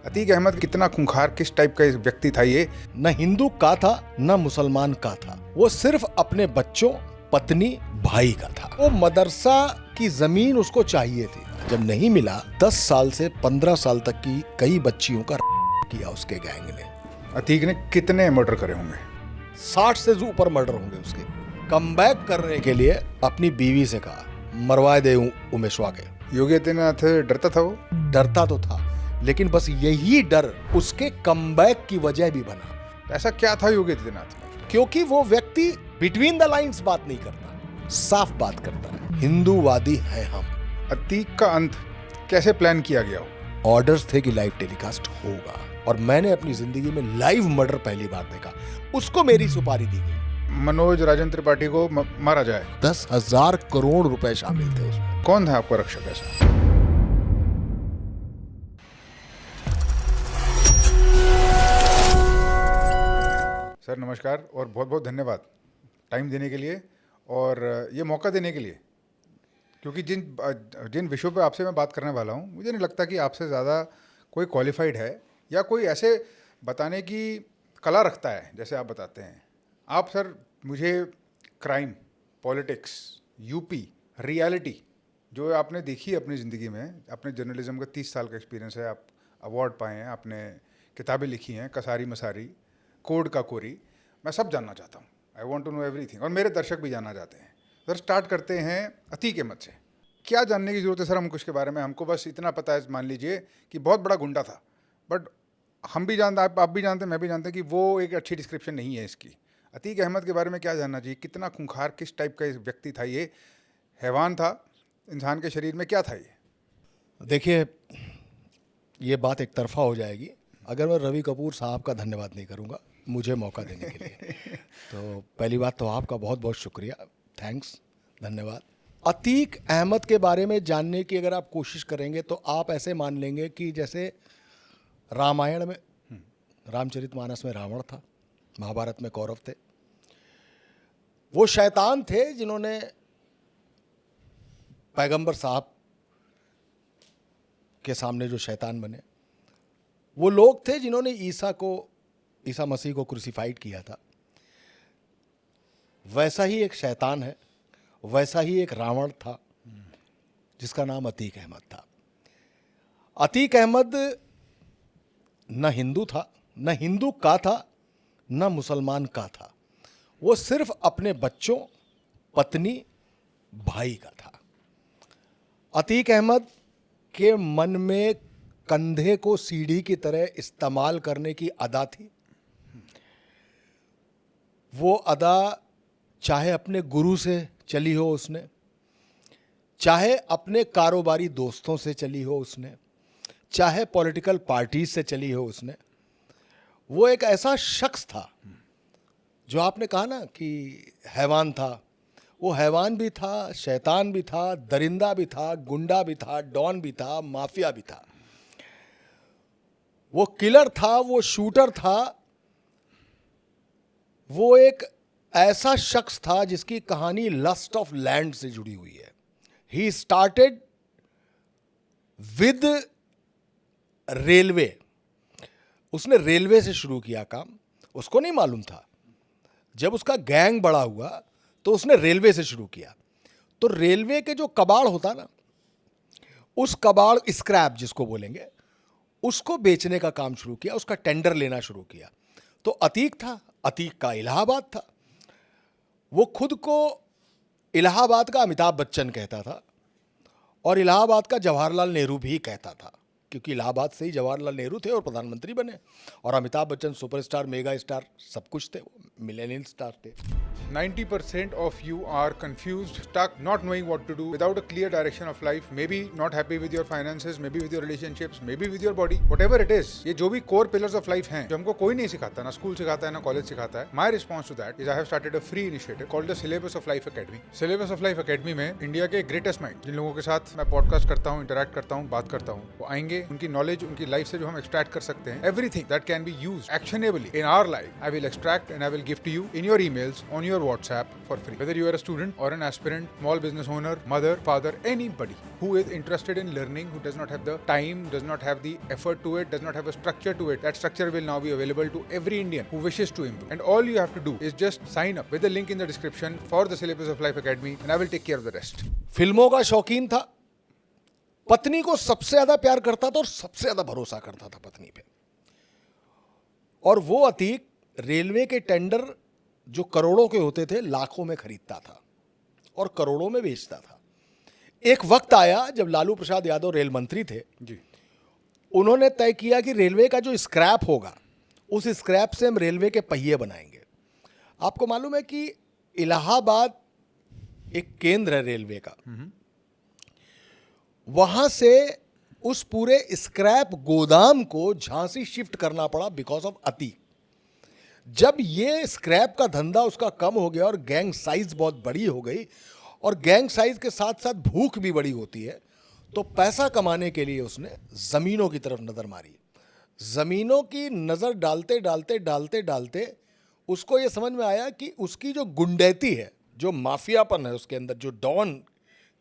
अतीक अहमद कितना खूंखार, किस टाइप का व्यक्ति था ये? न हिंदू का था न मुसलमान का था। वो सिर्फ अपने बच्चों, पत्नी, भाई का था। वो मदरसा की जमीन उसको चाहिए थी। जब नहीं मिला 10 साल से 15 साल तक की कई बच्चियों का किया उसके गैंग ने। अतीक ने कितने मर्डर करे होंगे? 60 से ऊपर मर्डर होंगे उसके। कमबैक करने के लिए अपनी बीवी से कहा मरवा दे उमेशवा के। योगी आदित्यनाथ डरता था वो? डरता तो था, लेकिन बस यही डर उसके कमबैक की वजह भी बना। ऐसा क्या था योगी आदित्यनाथ में? क्योंकि वो व्यक्ति बिटवीन द लाइंस बात नहीं करता, साफ बात करता है। हिंदूवादी हैं हम। अतीक का अंत कैसे प्लान किया गया हो? ऑर्डर्स थे कि लाइव टेलीकास्ट होगा, और मैंने अपनी जिंदगी में लाइव मर्डर पहली बार देखा। उसको मेरी सुपारी दी गई। मनोज राजन त्रिपाठी को मारा जाए। 10,000 करोड़ रुपए शामिल थे उसमें। कौन था आपका रक्षक ऐसा? सर नमस्कार और बहुत बहुत धन्यवाद टाइम देने के लिए और ये मौका देने के लिए, क्योंकि जिन विषयों पे आपसे मैं बात करने वाला हूँ, मुझे नहीं लगता कि आपसे ज़्यादा कोई क्वालिफाइड है या कोई ऐसे बताने की कला रखता है जैसे आप बताते हैं। आप सर मुझे क्राइम, पॉलिटिक्स, यूपी, रियलिटी जो आपने देखी अपनी ज़िंदगी में, अपने जर्नलिज्म का 30 साल का एक्सपीरियंस है, आप अवार्ड पाए हैं, आपने किताबें लिखी हैं, कसारी मसारी, कोड का कोरी, मैं सब जानना चाहता हूँ। I want to know everything, और मेरे दर्शक भी जानना चाहते हैं। सर स्टार्ट करते हैं अतीक अहमद से। क्या जानने की ज़रूरत है सर हमको इसके बारे में? हमको बस इतना पता है, मान लीजिए कि बहुत बड़ा गुंडा था, बट हम भी जानते, आप भी जानते, मैं भी जानते हैं कि वो एक अच्छी डिस्क्रिप्शन नहीं है इसकी। अतीक अहमद के बारे में क्या जानना चाहिए? कितना खूंखार, किस टाइप का व्यक्ति था ये? हैवान था इंसान के शरीर में, क्या था ये? देखिए, ये बात एक तरफा हो जाएगी अगर मैं रवि कपूर साहब का धन्यवाद नहीं करूंगा मुझे मौका देने के लिए। तो पहली बात तो आपका बहुत बहुत शुक्रिया, थैंक्स, धन्यवाद। अतीक अहमद के बारे में जानने की अगर आप कोशिश करेंगे तो आप ऐसे मान लेंगे कि जैसे रामायण में, रामचरितमानस में रावण था, महाभारत में कौरव थे। वो शैतान थे जिन्होंने पैगंबर साहब के सामने जो शैतान बने, वो लोग थे जिन्होंने ईसा मसीह को क्रूसिफाइड किया था। वैसा ही एक शैतान है, वैसा ही एक रावण था जिसका नाम अतीक अहमद था। अतीक अहमद न हिंदू था, न हिंदू का था, न मुसलमान का था। वो सिर्फ अपने बच्चों, पत्नी, भाई का था। अतीक अहमद के मन में कंधे को सीढ़ी की तरह इस्तेमाल करने की अदा थी। वो अदा चाहे अपने गुरु से चली हो उसने, चाहे अपने कारोबारी दोस्तों से चली हो उसने, चाहे पॉलिटिकल पार्टीज से चली हो उसने। वो एक ऐसा शख्स था जो आपने कहा ना कि हैवान था। वो हैवान भी था, शैतान भी था, दरिंदा भी था, गुंडा भी था, डॉन भी था, माफिया भी था। वो किलर था, वो शूटर था। वो एक ऐसा शख्स था जिसकी कहानी लस्ट ऑफ लैंड से जुड़ी हुई है। He started with railway. उसने रेलवे से शुरू किया काम। उसको नहीं मालूम था, जब उसका गैंग बड़ा हुआ तो उसने रेलवे से शुरू किया। तो रेलवे के जो कबाड़ होता ना, उस कबाड़, स्क्रैप जिसको बोलेंगे, उसको बेचने का काम शुरू किया, उसका टेंडर लेना शुरू किया। तो अतीक था, अतीक का इलाहाबाद था। वो खुद को इलाहाबाद का अमिताभ बच्चन कहता था और इलाहाबाद का जवाहरलाल नेहरू भी कहता था, क्योंकि इलाहाबाद से ही जवाहरलाल नेहरू थे और प्रधानमंत्री बने, और Amitabh Bachchan superstar, mega star, सब कुछ थे, मिलेनियल स्टार थे। 90% of you are confused, stuck, not knowing what to do, without a clear direction of life, maybe not happy with your finances, maybe with your relationships, maybe with your body, whatever it is. ये जो भी core pillars of life हैं, जो हमको कोई नहीं सिखाता, ना स्कूल सिखाता है, ना कॉलेज सिखाता है. My response to that is I have started a free initiative called the Syllabus of Life Academy. Syllabus of Life Academy में इंडिया के ग्रेटेस्ट माइंड, जिन लोगों के साथ मैं पॉडकास्ट करता हूँ, इंटरैक्ट करता हूँ, बात करता हूँ, वो आएंगे। उनकी नॉलेज, उनकी लाइफ से जो हम एक्सट्रैक्ट कर सकते हैं, everything that can be used actionably in our life, I will extract and I will give to you in your emails, on your your WhatsApp for free. Whether you are a student or an aspirant, small business owner, mother, father, anybody who is interested in learning, who does not have the time, does not have the effort to it, does not have a structure to it, that structure will now be available to every Indian who wishes to improve. And all you have to do is just sign up with the link in the description for the Syllabus of Life Academy, and I will take care of the rest. फिल्मों का शौकीन था, पत्नी को सबसे ज्यादा प्यार करता था और सबसे ज्यादा भरोसा करता था पत्नी पे। और वो अतीक रेलवे के टेंडर जो करोड़ों के होते थे लाखों में खरीदता था और करोड़ों में बेचता था। एक वक्त आया जब लालू प्रसाद यादव रेल मंत्री थे जी। उन्होंने तय किया कि रेलवे का जो स्क्रैप होगा उस स्क्रैप से हम रेलवे के पहिए बनाएंगे। आपको मालूम है कि इलाहाबाद एक केंद्र है रेलवे का, वहां से उस पूरे स्क्रैप गोदाम को झांसी शिफ्ट करना पड़ा बिकॉज ऑफ अतीक। जब ये स्क्रैप का धंधा उसका कम हो गया और गैंग साइज बहुत बड़ी हो गई, और गैंग साइज के साथ साथ भूख भी बड़ी होती है, तो पैसा कमाने के लिए उसने जमीनों की तरफ नजर मारी। जमीनों की नजर डालते डालते डालते डालते उसको ये समझ में आया कि उसकी जो गुंडैती है, जो माफियापन है उसके अंदर, जो डॉन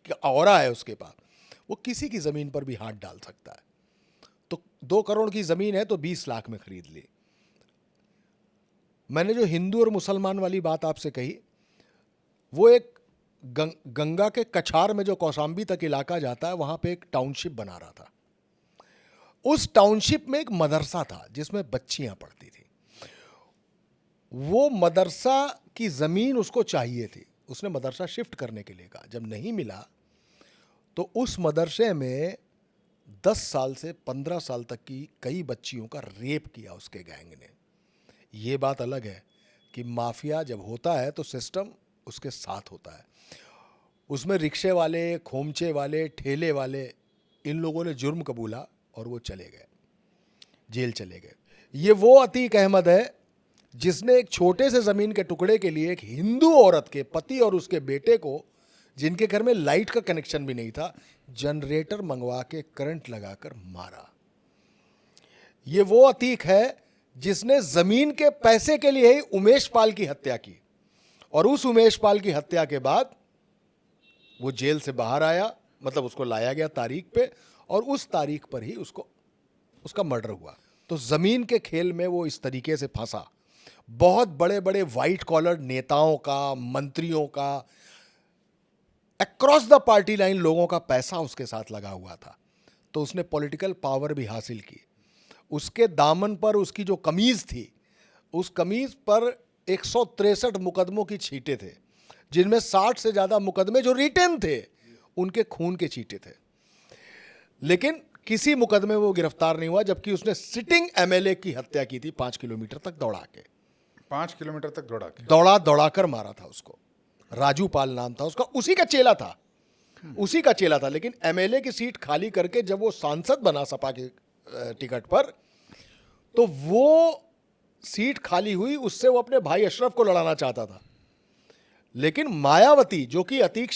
का ऑरा है उसके पास, वो किसी की जमीन पर भी हाथ डाल सकता है। तो 2 करोड़ की जमीन है तो 20 लाख में खरीद ली। मैंने जो हिंदू और मुसलमान वाली बात आपसे कही, वो एक गंगा के कछार में जो कौशाम्बी तक इलाका जाता है, वहां पे एक टाउनशिप बना रहा था। उस टाउनशिप में एक मदरसा था जिसमें बच्चियां पढ़ती थी। वो मदरसा की जमीन उसको चाहिए थी, उसने मदरसा शिफ्ट करने के लिए कहा। जब नहीं मिला तो उस मदरसे में 10 साल से 15 साल तक की कई बच्चियों का रेप किया उसके गैंग ने। ये बात अलग है कि माफिया जब होता है तो सिस्टम उसके साथ होता है। उसमें रिक्शे वाले, खोमचे वाले, ठेले वाले, इन लोगों ने जुर्म कबूला और वो चले गए, जेल चले गए। ये वो अतीक अहमद है जिसने एक छोटे से जमीन के टुकड़े के लिए एक हिंदू औरत के पति और उसके बेटे को, जिनके घर में लाइट का कनेक्शन भी नहीं था, जनरेटर मंगवा के करंट लगाकर मारा। ये वो अतीक है जिसने जमीन के पैसे के लिए ही उमेश पाल की हत्या की, और उस उमेश पाल की हत्या के बाद वो जेल से बाहर आया, मतलब उसको लाया गया तारीख पे, और उस तारीख पर ही उसका मर्डर हुआ। तो जमीन के खेल में वो इस तरीके से फंसा। बहुत बड़े बड़े व्हाइट कॉलर नेताओं का, मंत्रियों का, अक्रॉस द पार्टी लाइन लोगों का पैसा उसके साथ लगा हुआ था। तो उसने पॉलिटिकल पावर भी हासिल की। उसके दामन पर उसकी जो कमीज थी, उस कमीज पर 163 मुकदमों की छींटे थे, जिनमें 60 से ज्यादा मुकदमे जो रिटेन थे उनके खून के छींटे थे। लेकिन किसी मुकदमे में वो गिरफ्तार नहीं हुआ, जबकि उसने सिटिंग एमएलए की हत्या की थी 5 किलोमीटर तक दौड़ा के। 5 किलोमीटर तक दौड़ाकर मारा था उसको। राजू पाल नाम था उसका, उसी का चेला था। लेकिन एमएलए की सीट खाली करके जब वो सांसद बना सपा के टिकट पर, तो वो सीट खाली हुई, उससे वो अपने भाई अशरफ को लड़ाना चाहता था। लेकिन मायावती, जो कि अतीक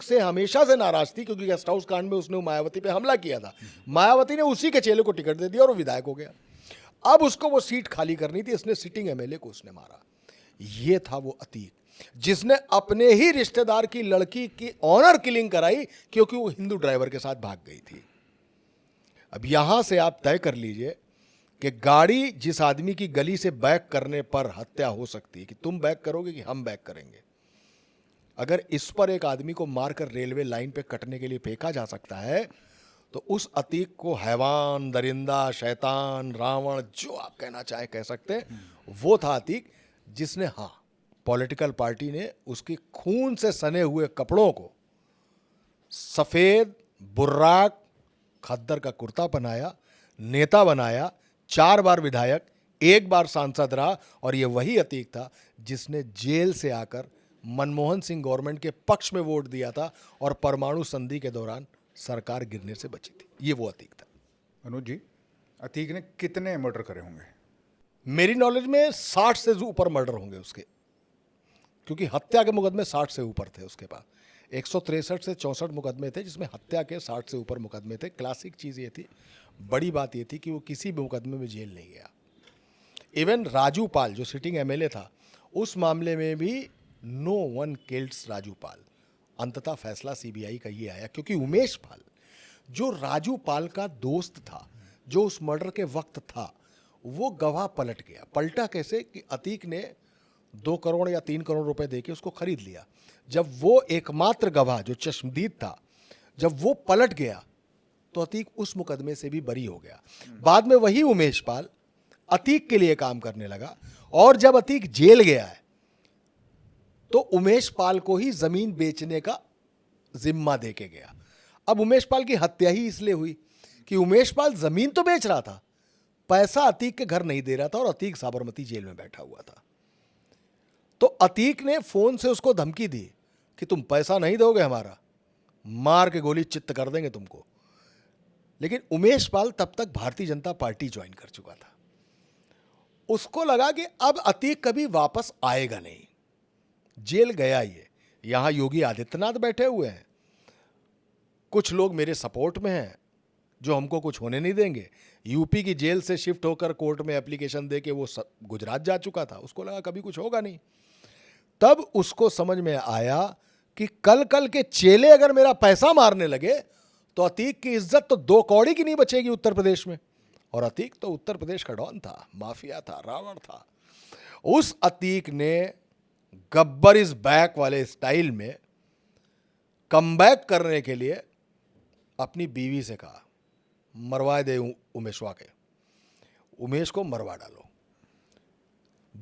से हमेशा से नाराज थी, क्योंकि गेस्ट हाउस कांड में उसने मायावती पे हमला किया था, मायावती ने उसी के चेले को टिकट दे दिया और वो विधायक हो गया। अब उसको वो सीट खाली करनी थी, इसने सिटिंग एमएलए को उसने मारा। ये था वो अतीक जिसने अपने ही रिश्तेदार की लड़की की ऑनर किलिंग कराई, क्योंकि वो हिंदू ड्राइवर के साथ भाग गई थी। अब यहां से आप तय कर लीजिए कि गाड़ी जिस आदमी की गली से बैक करने पर हत्या हो सकती है, कि तुम बैक करोगे कि हम बैक करेंगे। अगर इस पर एक आदमी को मारकर रेलवे लाइन पे कटने के लिए फेंका जा सकता है, तो उस अतीक को हैवान, दरिंदा, शैतान, रावण, जो आप कहना चाहे कह सकते हैं, वो था अतीक जिसने, हाँ, पॉलिटिकल पार्टी ने उसके खून से सने हुए कपड़ों को सफेद बुर्राक खद्दर का कुर्ता पहनाया, नेता बनाया, 4 बार विधायक, 1 बार सांसद रहा। और ये वही अतीक था जिसने जेल से आकर मनमोहन सिंह गवर्नमेंट के पक्ष में वोट दिया था और परमाणु संधि के दौरान सरकार गिरने से बची थी। ये वो अतीक था। अनुज जी, अतीक ने कितने मर्डर करे होंगे? मेरी नॉलेज में 60 से ऊपर मर्डर होंगे उसके, क्योंकि हत्या के मुकदमे 60 से ऊपर थे उसके पास। 163 से 64 मुकदमे थे, जिसमें हत्या के 60 से ऊपर मुकदमे थे। क्लासिक चीज़ ये थी, बड़ी बात ये थी कि वो किसी भी मुकदमे में जेल नहीं गया। इवन राजू पाल जो सिटिंग एमएलए था, उस मामले में भी नो वन किल्ड्स राजू पाल। अंततः फैसला सीबीआई का ये आया क्योंकि उमेश पाल जो राजू पाल का दोस्त था, जो उस मर्डर के वक्त था, वो गवाह पलट गया। पलटा कैसे कि अतीक ने 2 करोड़ या 3 करोड़ रुपए देके उसको खरीद लिया। जब वो एकमात्र गवाह जो चश्मदीद था, जब वो पलट गया तो अतीक उस मुकदमे से भी बरी हो गया। बाद में वही उमेश पाल अतीक के लिए काम करने लगा और जब अतीक जेल गया है तो उमेश पाल को ही जमीन बेचने का जिम्मा देके गया। अब उमेश पाल की हत्या ही इसलिए हुई कि उमेश पाल जमीन तो बेच रहा था, पैसा अतीक के घर नहीं दे रहा था और अतीक साबरमती जेल में बैठा हुआ था। तो अतीक ने फोन से उसको धमकी दी कि तुम पैसा नहीं दोगे हमारा, मार के गोली चित्त कर देंगे तुमको। लेकिन उमेश पाल तब तक भारतीय जनता पार्टी ज्वाइन कर चुका था। उसको लगा कि अब अतीक कभी वापस आएगा नहीं, जेल गया ये। यहां योगी आदित्यनाथ बैठे हुए हैं, कुछ लोग मेरे सपोर्ट में हैं जो हमको कुछ होने नहीं देंगे। यूपी की जेल से शिफ्ट होकर कोर्ट में एप्लीकेशन दे के वो गुजरात जा चुका था, उसको लगा कभी कुछ होगा नहीं। तब उसको समझ में आया कि कल कल के चेले अगर मेरा पैसा मारने लगे तो अतीक की इज्जत तो 2 कौड़ी की नहीं बचेगी उत्तर प्रदेश में। और अतीक तो उत्तर प्रदेश का डॉन था, माफिया था, रावण था। उस अतीक ने गब्बर इज बैक वाले स्टाइल में कमबैक करने के लिए अपनी बीवी से कहा, मरवा दे उमेशवा के, उमेश को मरवा डालो।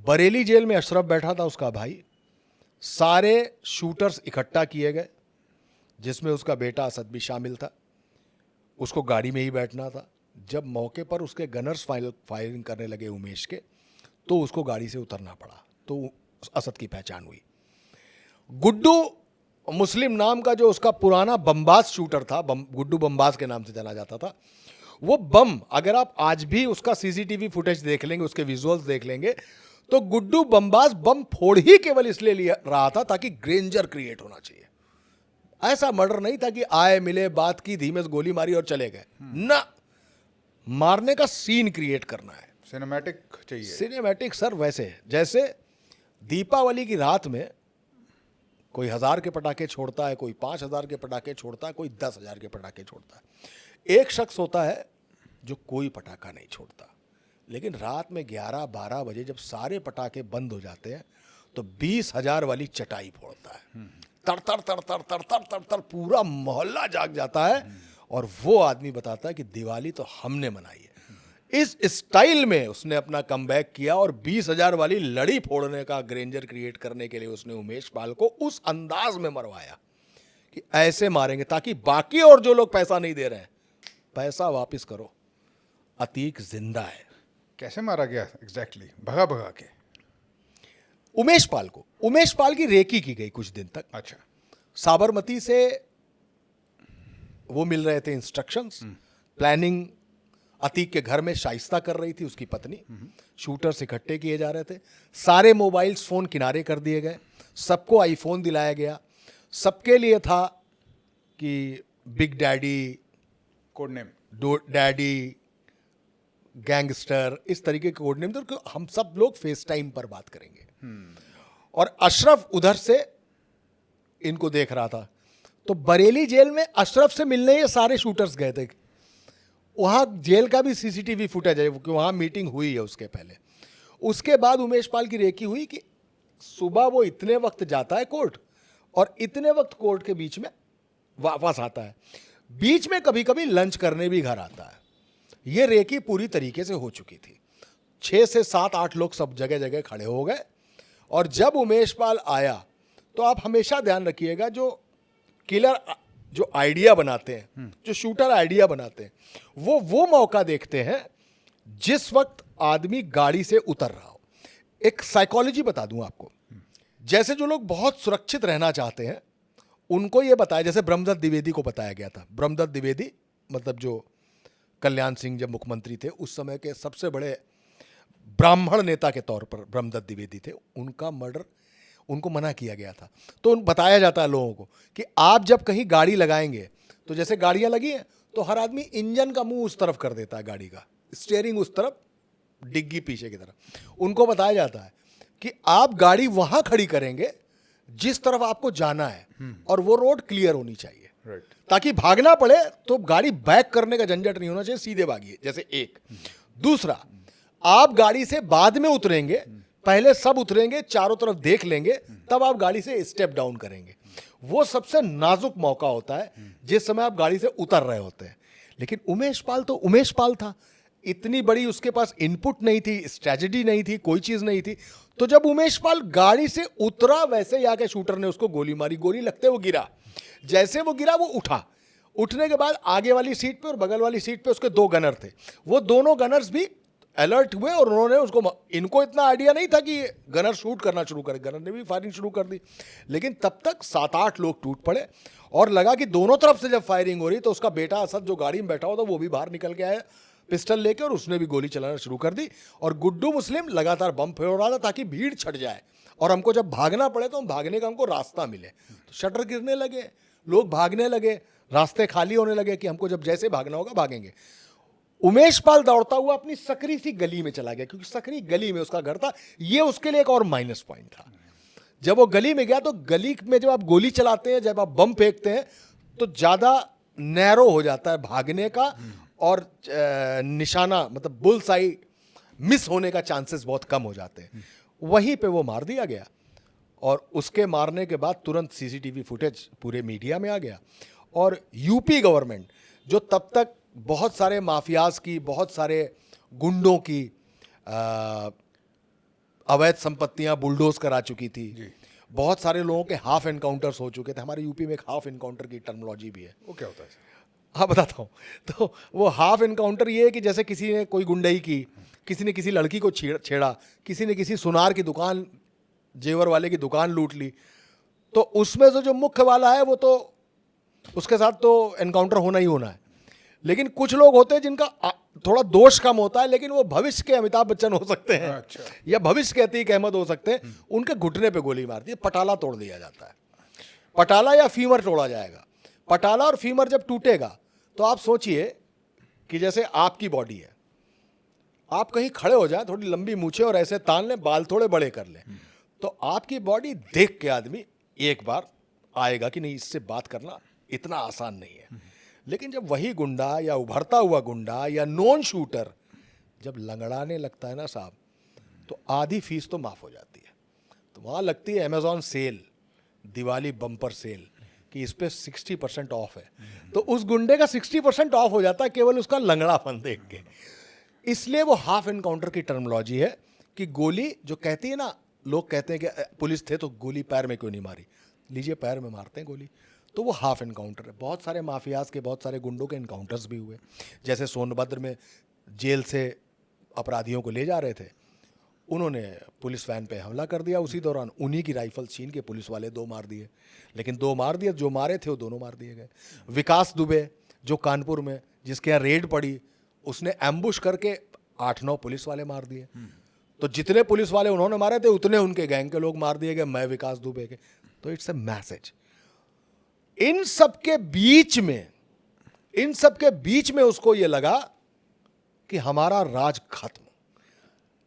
बरेली जेल में अशरफ बैठा था, उसका भाई। सारे शूटर्स इकट्ठा किए गए जिसमें उसका बेटा असद भी शामिल था। उसको गाड़ी में ही बैठना था। जब मौके पर उसके गनर्स फायरिंग करने लगे उमेश के, तो उसको गाड़ी से उतरना पड़ा। तो असद की पहचान हुई। गुड्डू मुस्लिम नाम का जो उसका पुराना बमबाज शूटर था, गुड्डू बमबाज के नाम से जाना जाता था, वो बम, अगर आप आज भी उसका सीसीटीवी फुटेज देख लेंगे, उसके विजुअल्स देख लेंगे, तो गुड्डू बमबाज बम फोड़ ही केवल इसलिए लिया रहा था ताकि ग्रेंजर क्रिएट होना चाहिए। ऐसा मर्डर नहीं था कि आए, मिले, बात की, धीमे से गोली मारी और चले गए ना। मारने का सीन क्रिएट करना है, सिनेमैटिक चाहिए। Cinematic sir. वैसे जैसे दीपावली की रात में कोई 1000 के पटाखे छोड़ता है, कोई 5000 के पटाखे छोड़ता है, कोई 10,000 के पटाखे छोड़ता है। एक शख्स होता है जो कोई पटाखा नहीं छोड़ता, लेकिन रात में 11-12 बजे जब सारे पटाखे बंद हो जाते हैं तो 20,000 वाली चटाई फोड़ता है। तर तर तर तर तर तर तर तर पूरा मोहल्ला जाग जाता है और वो आदमी बताता है कि दिवाली तो हमने मनाई है। इस स्टाइल में उसने अपना कमबैक किया और 20,000 वाली लड़ी फोड़ने का ग्रेंजर क्रिएट करने के लिए उसने उमेश पाल को उस अंदाज में मरवाया कि ऐसे मारेंगे ताकि बाकी और जो लोग पैसा नहीं दे रहे हैं, पैसा वापस करो। अतीक जिंदा है। कैसे मारा गया एग्जैक्टली? भगा भगा के? उमेश पाल को, उमेश पाल की रेकी की गई कुछ दिन तक। अच्छा। साबरमती से वो मिल रहे थे इंस्ट्रक्शंस, प्लानिंग अतीक के घर में शाइस्ता कर रही थी उसकी पत्नी। शूटर्स इकट्ठे किए जा रहे थे, सारे मोबाइल्स फोन किनारे कर दिए गए, सबको आईफोन दिलाया गया। सबके लिए था कि big daddy, code name, daddy, gangster, इस तरीके के कोड नेम थे कि हम सब लोग फेस टाइम पर बात करेंगे। और अशरफ उधर से इनको देख रहा था। तो बरेली जेल में अशरफ से मिलने ये सारे शूटर्स गए थे। वहां जेल का भी सीसीटीवी फुटेज है क्योंकि वहां मीटिंग हुई है उसके पहले। उसके बाद उमेश पाल की रेकी हुई कि सुबह वो इतने वक्त जाता है कोर्ट और इतने वक्त कोर्ट के बीच में वापस आता है। बीच में कभी कभी लंच करने भी घर आता है। ये रेकी पूरी तरीके से हो चुकी थी। 6 से 7-8 लोग सब जगह जगह खड़े हो गए। और जब उमेश पाल आया तो आप हमेशा ध्यान रखिएगा, जो किलर जो आइडिया बनाते हैं, जो शूटर आइडिया बनाते हैं, वो मौका देखते हैं जिस वक्त आदमी गाड़ी से उतर रहा हो। एक साइकोलॉजी बता दूं आपको। जैसे जो लोग बहुत सुरक्षित रहना चाहते हैं उनको ये बताया, जैसे ब्रह्मदत्त द्विवेदी को बताया गया था। ब्रह्मदत्त द्विवेदी मतलब जो कल्याण सिंह जब मुख्यमंत्री थे उस समय के सबसे बड़े ब्राह्मण नेता के तौर पर ब्रह्मदत्त द्विवेदी थे। उनका मर्डर, उनको मना किया गया था। तो बताया जाता है लोगों को कि आप जब कहीं गाड़ी लगाएंगे तो जैसे गाड़ियां लगी हैं तो हर आदमी इंजन का मुंह उस तरफ कर देता है, गाड़ी का स्टीयरिंग उस तरफ, डिग्गी पीछे की तरफ। उनको बताया जाता है कि आप गाड़ी वहां खड़ी करेंगे जिस तरफ आपको जाना है और वो रोड क्लियर होनी चाहिए, राइट। ताकि भागना पड़े तो गाड़ी बैक करने का झंझट नहीं होना चाहिए, सीधे भागिए। जैसे एक दूसरा, आप गाड़ी से बाद में उतरेंगे, पहले सब उतरेंगे, चारों तरफ देख लेंगे, तब आप गाड़ी से स्टेप डाउन करेंगे। वो सबसे नाजुक मौका होता है जिस समय आप गाड़ी से उतर रहे होते हैं। लेकिन उमेश पाल तो उमेश पाल था, इतनी बड़ी उसके पास इनपुट नहीं थी, स्ट्रेटजी नहीं थी, कोई चीज नहीं थी। तो जब उमेश पाल गाड़ी से उतरा, वैसे ही आके शूटर ने उसको गोली मारी, गोली लगते वो गिरा। जैसे वो गिरा वो उठा, उठने के बाद आगे वाली सीट पे और बगल वाली सीट पे उसके 2 गनर थे। वो दोनों गनर्स भी अलर्ट हुए और उन्होंने उसको, इनको इतना आइडिया नहीं था कि गनर शूट करना शुरू करे, गनर ने भी फायरिंग शुरू कर दी। लेकिन तब तक 7-8 लोग टूट पड़े और लगा कि दोनों तरफ से जब फायरिंग हो रही तो उसका बेटा असद जो गाड़ी में बैठा हुआ था वो भी बाहर निकल के आया पिस्टल लेके, और उसने भी गोली चलाना शुरू कर दी। और गुड्डू मुस्लिम लगातार बम फोड़ रहा था ताकि भीड़ छट जाए और हमको जब भागना पड़े तो हम भागने का हमको रास्ता मिले। तो शटर गिरने लगे, लोग भागने लगे, रास्ते खाली होने लगे कि हमको जब जैसे भागना होगा भागेंगे। उमेश पाल दौड़ता हुआ अपनी सकरी सी गली में चला गया, क्योंकि सकरी गली में उसका घर था। ये उसके लिए एक और माइनस पॉइंट था। जब वो गली में गया तो गली में जब आप गोली चलाते हैं, जब आप बम फेंकते हैं, तो ज्यादा नैरो हो जाता है भागने का, और निशाना मतलब बुल्स आई मिस होने का चांसेस बहुत कम हो जाते हैं। वहीं पे वो मार दिया गया और उसके मारने के बाद तुरंत सीसीटीवी फुटेज पूरे मीडिया में आ गया। और यूपी गवर्नमेंट जो तब तक बहुत सारे माफियाज की, बहुत सारे गुंडों की अवैध संपत्तियां बुलडोज करा चुकी थी, बहुत सारे लोगों के हाफ एनकाउंटर्स हो चुके थे। हमारे यूपी में एक हाफ एनकाउंटर की टर्मिनोलॉजी भी है। वो क्या होता है? हाँ बताता हूँ। तो वो हाफ एनकाउंटर ये है कि जैसे किसी ने कोई गुंडई की, किसी ने किसी लड़की को छेड़ा, किसी ने किसी सुनार की दुकान, जेवर वाले की दुकान लूट ली, तो उसमें से जो मुख्य वाला है वो तो उसके साथ तो एनकाउंटर होना ही होना है। लेकिन कुछ लोग होते हैं जिनका थोड़ा दोष कम होता है, लेकिन वो भविष्य के अमिताभ बच्चन हो सकते हैं, अच्छा। या भविष्य के अतीक अहमद हो सकते हैं। उनके घुटने पे गोली मार दी, पटाला तोड़ दिया जाता है। पटाला या फीमर तोड़ा जाएगा। पटाला और फीमर जब टूटेगा तो आप सोचिए कि जैसे आपकी बॉडी है, आप कहीं खड़े हो जाए, थोड़ी लंबी मूछें और ऐसे तान लें, बाल थोड़े बड़े कर लें, तो आपकी बॉडी देख के आदमी एक बार आएगा कि नहीं, इससे बात करना इतना आसान नहीं है। लेकिन जब वही गुंडा या उभरता हुआ गुंडा या नॉन शूटर जब लंगड़ाने लगता है ना साहब, तो आधी फीस तो माफ हो जाती है। तो वहाँ लगती है Amazon sale, Diwali bumper sale, कि इस पे 60% ऑफ है। तो उस गुंडे का 60% ऑफ हो जाता है केवल उसका लंगड़ापन देख के। इसलिए वो हाफ एनकाउंटर की टर्मिनोलॉजी है कि गोली जो कहती है ना, लोग कहते हैं कि पुलिस थे तो गोली पैर में क्यों नहीं मारी, लीजिए पैर में मारते हैं गोली, तो वो हाफ एनकाउंटर है। बहुत सारे माफियाज के, बहुत सारे गुंडों के एनकाउंटर्स भी हुए। जैसे सोनभद्र में जेल से अपराधियों को ले जा रहे थे, उन्होंने पुलिस वैन पे हमला कर दिया, उसी दौरान उन्हीं की राइफल छीन के पुलिस वाले 2 मार दिए। लेकिन 2 मार दिए, जो मारे थे वो दोनों मार दिए गए। विकास दुबे जो कानपुर में, जिसके यहाँ रेड पड़ी, उसने एम्बुश करके 8-9 पुलिस वाले मार दिए। तो जितने पुलिस वाले उन्होंने मारे थे उतने उनके गैंग के लोग मार दिए गए, मैं विकास दुबे के। तो इट्स अ मैसेज। इन सब के बीच में उसको ये लगा कि हमारा राज खत्म,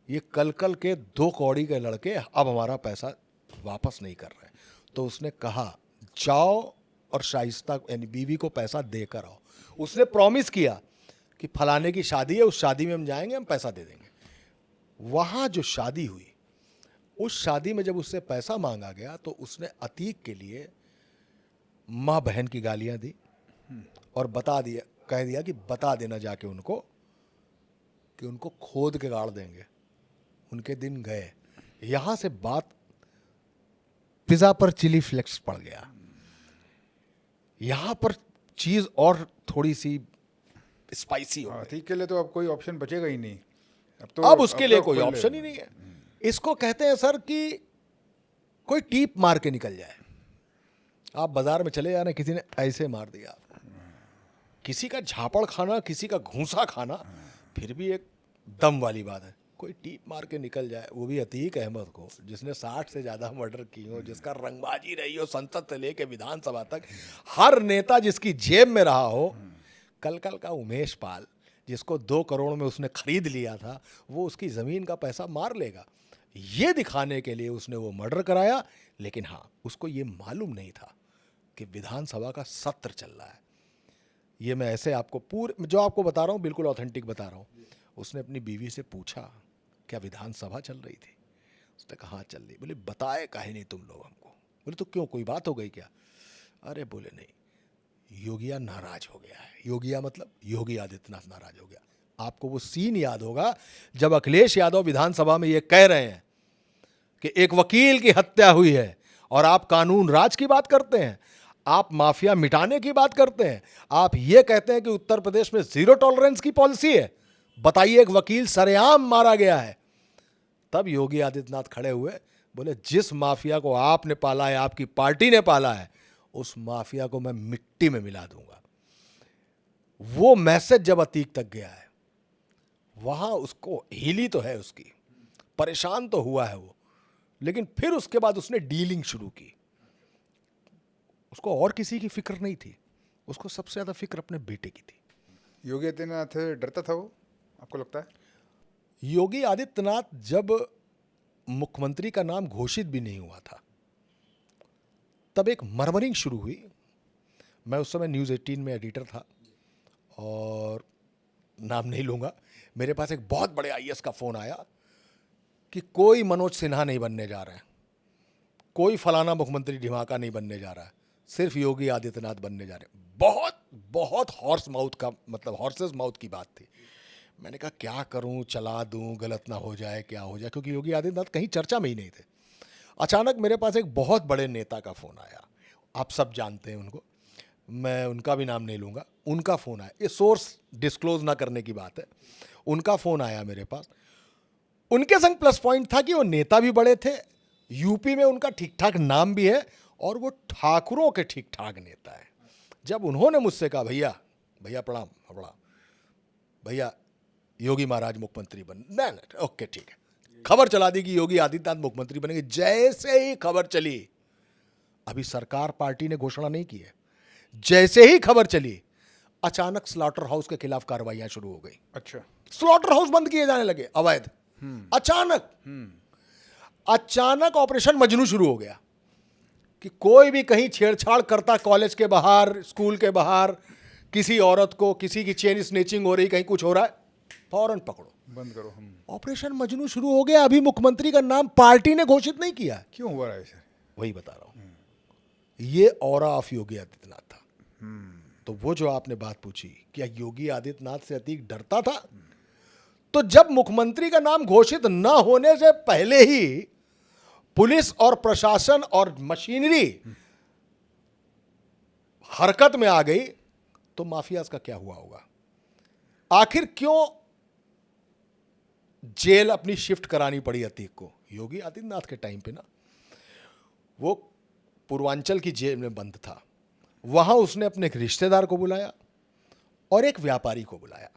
ये कल के 2 कौड़ी के लड़के अब हमारा पैसा वापस नहीं कर रहे। तो उसने कहा जाओ और शाइस्ता यानी बीवी को पैसा देकर आओ। उसने प्रॉमिस किया कि फलाने की शादी है, उस शादी में हम जाएंगे, हम पैसा दे देंगे। वहां जो शादी हुई, उस शादी में जब उससे पैसा मांगा गया तो उसने अतीक के लिए माँ बहन की गालियां दी और कह दिया कि बता देना जाके उनको कि उनको खोद के गाड़ देंगे। उनके दिन गए। यहां से बात पिज्जा पर चिली फ्लेक्स पड़ गया। यहां पर चीज और थोड़ी सी स्पाइसी हो गई। ठीक के लिए तो अब कोई ऑप्शन बचेगा ही नहीं। अब उसके लिए कोई ऑप्शन ही नहीं है। इसको कहते हैं सर कि कोई टीप मार के निकल जाए। आप बाजार में चले जाना, किसी ने ऐसे मार दिया, किसी का झापड़ खाना, किसी का घूंसा खाना, फिर भी एक दम वाली बात है। कोई टीप मार के निकल जाए, वो भी अतीक अहमद को, जिसने 60 से ज्यादा मर्डर की हो, जिसका रंगबाजी रही हो संसद से लेके विधानसभा तक, हर नेता जिसकी जेब में रहा हो। कल का उमेश पाल जिसको 2 करोड़ में उसने खरीद लिया था, वो उसकी जमीन का पैसा मार लेगा। ये दिखाने के लिए उसने वो मर्डर कराया। लेकिन हाँ, उसको ये मालूम नहीं था कि विधानसभा का सत्र चल रहा है। ये मैं ऐसे आपको पूरे जो आपको बता रहा हूँ बिल्कुल ऑथेंटिक बता रहा हूँ। उसने अपनी बीवी से पूछा, क्या विधानसभा चल रही थी? उसने कहा हाँ चल रही। बोले बताए काहे नहीं तुम लोग हमको? बोले तो क्यों, कोई बात हो गई क्या? अरे बोले नहीं, योगिया नाराज हो गया है। योगिया मतलब योगी आदित्यनाथ नाराज हो गया। आपको वो सीन याद होगा जब अखिलेश यादव विधानसभा में ये कह रहे हैं कि एक वकील की हत्या हुई है और आप कानून राज की बात करते हैं, आप माफिया मिटाने की बात करते हैं, आप ये कहते हैं कि उत्तर प्रदेश में जीरो टॉलरेंस की पॉलिसी है। बताइए, एक वकील सरेआम मारा गया है। तब योगी आदित्यनाथ खड़े हुए, बोले जिस माफिया को आपने पाला है, आपकी पार्टी ने पाला है, उस माफिया को मैं मिट्टी में मिला दूंगा। वो मैसेज जब अतीक तक गया है, वहां उसको हिली तो है, उसकी परेशान तो हुआ है वो, लेकिन फिर उसके बाद उसने डीलिंग शुरू की। उसको और किसी की फिक्र नहीं थी, उसको सबसे ज्यादा फिक्र अपने बेटे की थी। योगी आदित्यनाथ डरता था वो, आपको लगता है? योगी आदित्यनाथ जब मुख्यमंत्री का नाम घोषित भी नहीं हुआ था, तब एक मरमरिंग शुरू हुई। मैं उस समय न्यूज़ 18 में एडिटर था और नाम नहीं लूंगा, मेरे पास एक बहुत बड़े आईएएस का फोन आया कि कोई मनोज सिन्हा नहीं बनने जा रहा है, कोई फलाना मुख्यमंत्री ढिमाका नहीं बनने जा रहा है, सिर्फ योगी आदित्यनाथ बनने जा रहे हैं। बहुत बहुत हॉर्स माउथ का मतलब हॉर्सेस माउथ की बात थी। मैंने कहा क्या करूं, चला दूं, गलत ना हो जाए, क्या हो जाए, क्योंकि योगी आदित्यनाथ कहीं चर्चा में ही नहीं थे। अचानक मेरे पास एक बहुत बड़े नेता का फ़ोन आया, आप सब जानते हैं उनको, मैं उनका भी नाम नहीं लूँगा। उनका फ़ोन आया, ये सोर्स डिस्क्लोज ना करने की बात है। उनका फ़ोन आया मेरे पास। उनके संग प्लस पॉइंट था कि वो नेता भी बड़े थे, यूपी में उनका ठीक ठाक नाम भी है और वो ठाकुरों के ठीक ठाक नेता है। जब उन्होंने मुझसे कहा भैया भैया प्रणाम प्रणाम भैया, योगी महाराज मुख्यमंत्री बन, नहीं ओके ठीक है, खबर चला दी कि योगी आदित्यनाथ मुख्यमंत्री बनेंगे। जैसे ही खबर चली, अभी सरकार पार्टी ने घोषणा नहीं की है, जैसे ही खबर चली, अचानक स्लॉटर हाउस के खिलाफ कार्रवाइयां शुरू हो गई। अच्छा। स्लॉटर हाउस बंद किए जाने लगे अवैध। अचानक ऑपरेशन मजनू शुरू हो गया कि कोई भी कहीं छेड़छाड़ करता, कॉलेज के बाहर, स्कूल के बाहर, किसी औरत को, किसी की चेन स्नेचिंग हो रही, कहीं कुछ हो रहा है, फौरन पकड़ो, बंद करो। ऑपरेशन मजनू शुरू हो गया। अभी मुख्यमंत्री का नाम पार्टी ने घोषित नहीं किया। क्यों हुआ है ऐसे? वही बता रहा हूं, ये ऑरा ऑफ योगी आदित्यनाथ था। तो वो जो आपने बात पूछी, क्या योगी आदित्यनाथ से अतीक डरता था? तो जब मुख्यमंत्री का नाम घोषित न होने से पहले ही पुलिस और प्रशासन और मशीनरी हरकत में आ गई, तो माफियाज का क्या हुआ होगा? आखिर क्यों जेल अपनी शिफ्ट करानी पड़ी अतीक को? योगी आदित्यनाथ के टाइम पे ना, वो पूर्वांचल की जेल में बंद था। वहां उसने अपने एक रिश्तेदार को बुलाया और एक व्यापारी को बुलाया।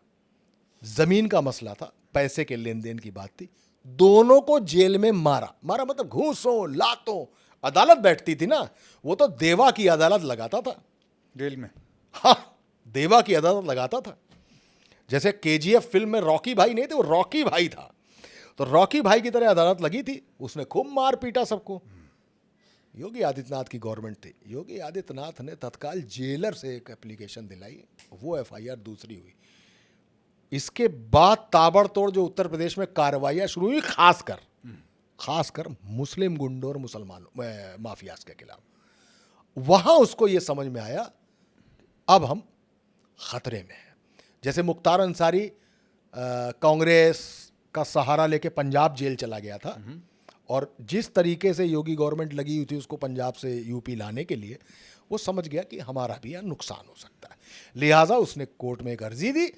जमीन का मसला था, पैसे के लेन देन की बात थी। दोनों को जेल में मारा। मारा मतलब घूसों, लातों। अदालत बैठती थी ना, वो तो देवा की अदालत लगाता था जेल में। हाँ, देवा की अदालत लगाता था। जैसे केजीएफ फिल्म में रॉकी भाई नहीं थे, वो रॉकी भाई था, तो रॉकी भाई की तरह अदालत लगी थी। उसने खूब मार पीटा सबको। योगी आदित्यनाथ की गवर्नमेंट थी। योगी आदित्यनाथ ने तत्काल जेलर से एक एप्लीकेशन दिलाई, वो एफआईआर दूसरी हुई। इसके बाद ताबड़तोड़ जो उत्तर प्रदेश में कार्रवाइयां शुरू हुई, खासकर मुस्लिम गुंडों और मुसलमानों माफियाज के खिलाफ, वहां उसको यह समझ में आया अब हम खतरे में हैं। जैसे मुख्तार अंसारी कांग्रेस का सहारा लेके पंजाब जेल चला गया था, और जिस तरीके से योगी गवर्नमेंट लगी हुई थी उसको पंजाब से यूपी लाने के लिए, वो समझ गया कि हमारा भी यहाँ नुकसान हो सकता है। लिहाजा उसने कोर्ट में एक अर्जी दी।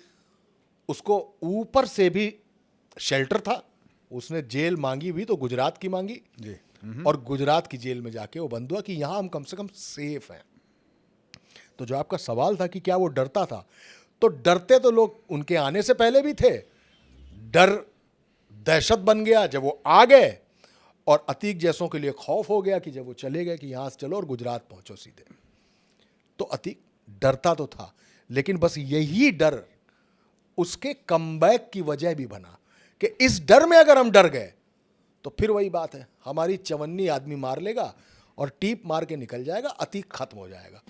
उसको ऊपर से भी शेल्टर था। उसने जेल मांगी भी तो गुजरात की मांगी जी। और गुजरात की जेल में जाके वो बंद हुआ कि यहाँ हम कम से कम सेफ हैं। तो जो आपका सवाल था कि क्या वो डरता था, तो डरते तो लोग उनके आने से पहले भी थे। डर दहशत बन गया जब वो आ गए, और अतीक जैसों के लिए खौफ हो गया कि जब वो चले गए कि यहां से चलो और गुजरात पहुंचो सीधे। तो अतीक डरता तो था, लेकिन बस यही डर उसके कमबैक की वजह भी बना कि इस डर में अगर हम डर गए तो फिर वही बात है, हमारी चवन्नी आदमी मार लेगा और टीप मार के निकल जाएगा, अतीक खत्म हो जाएगा।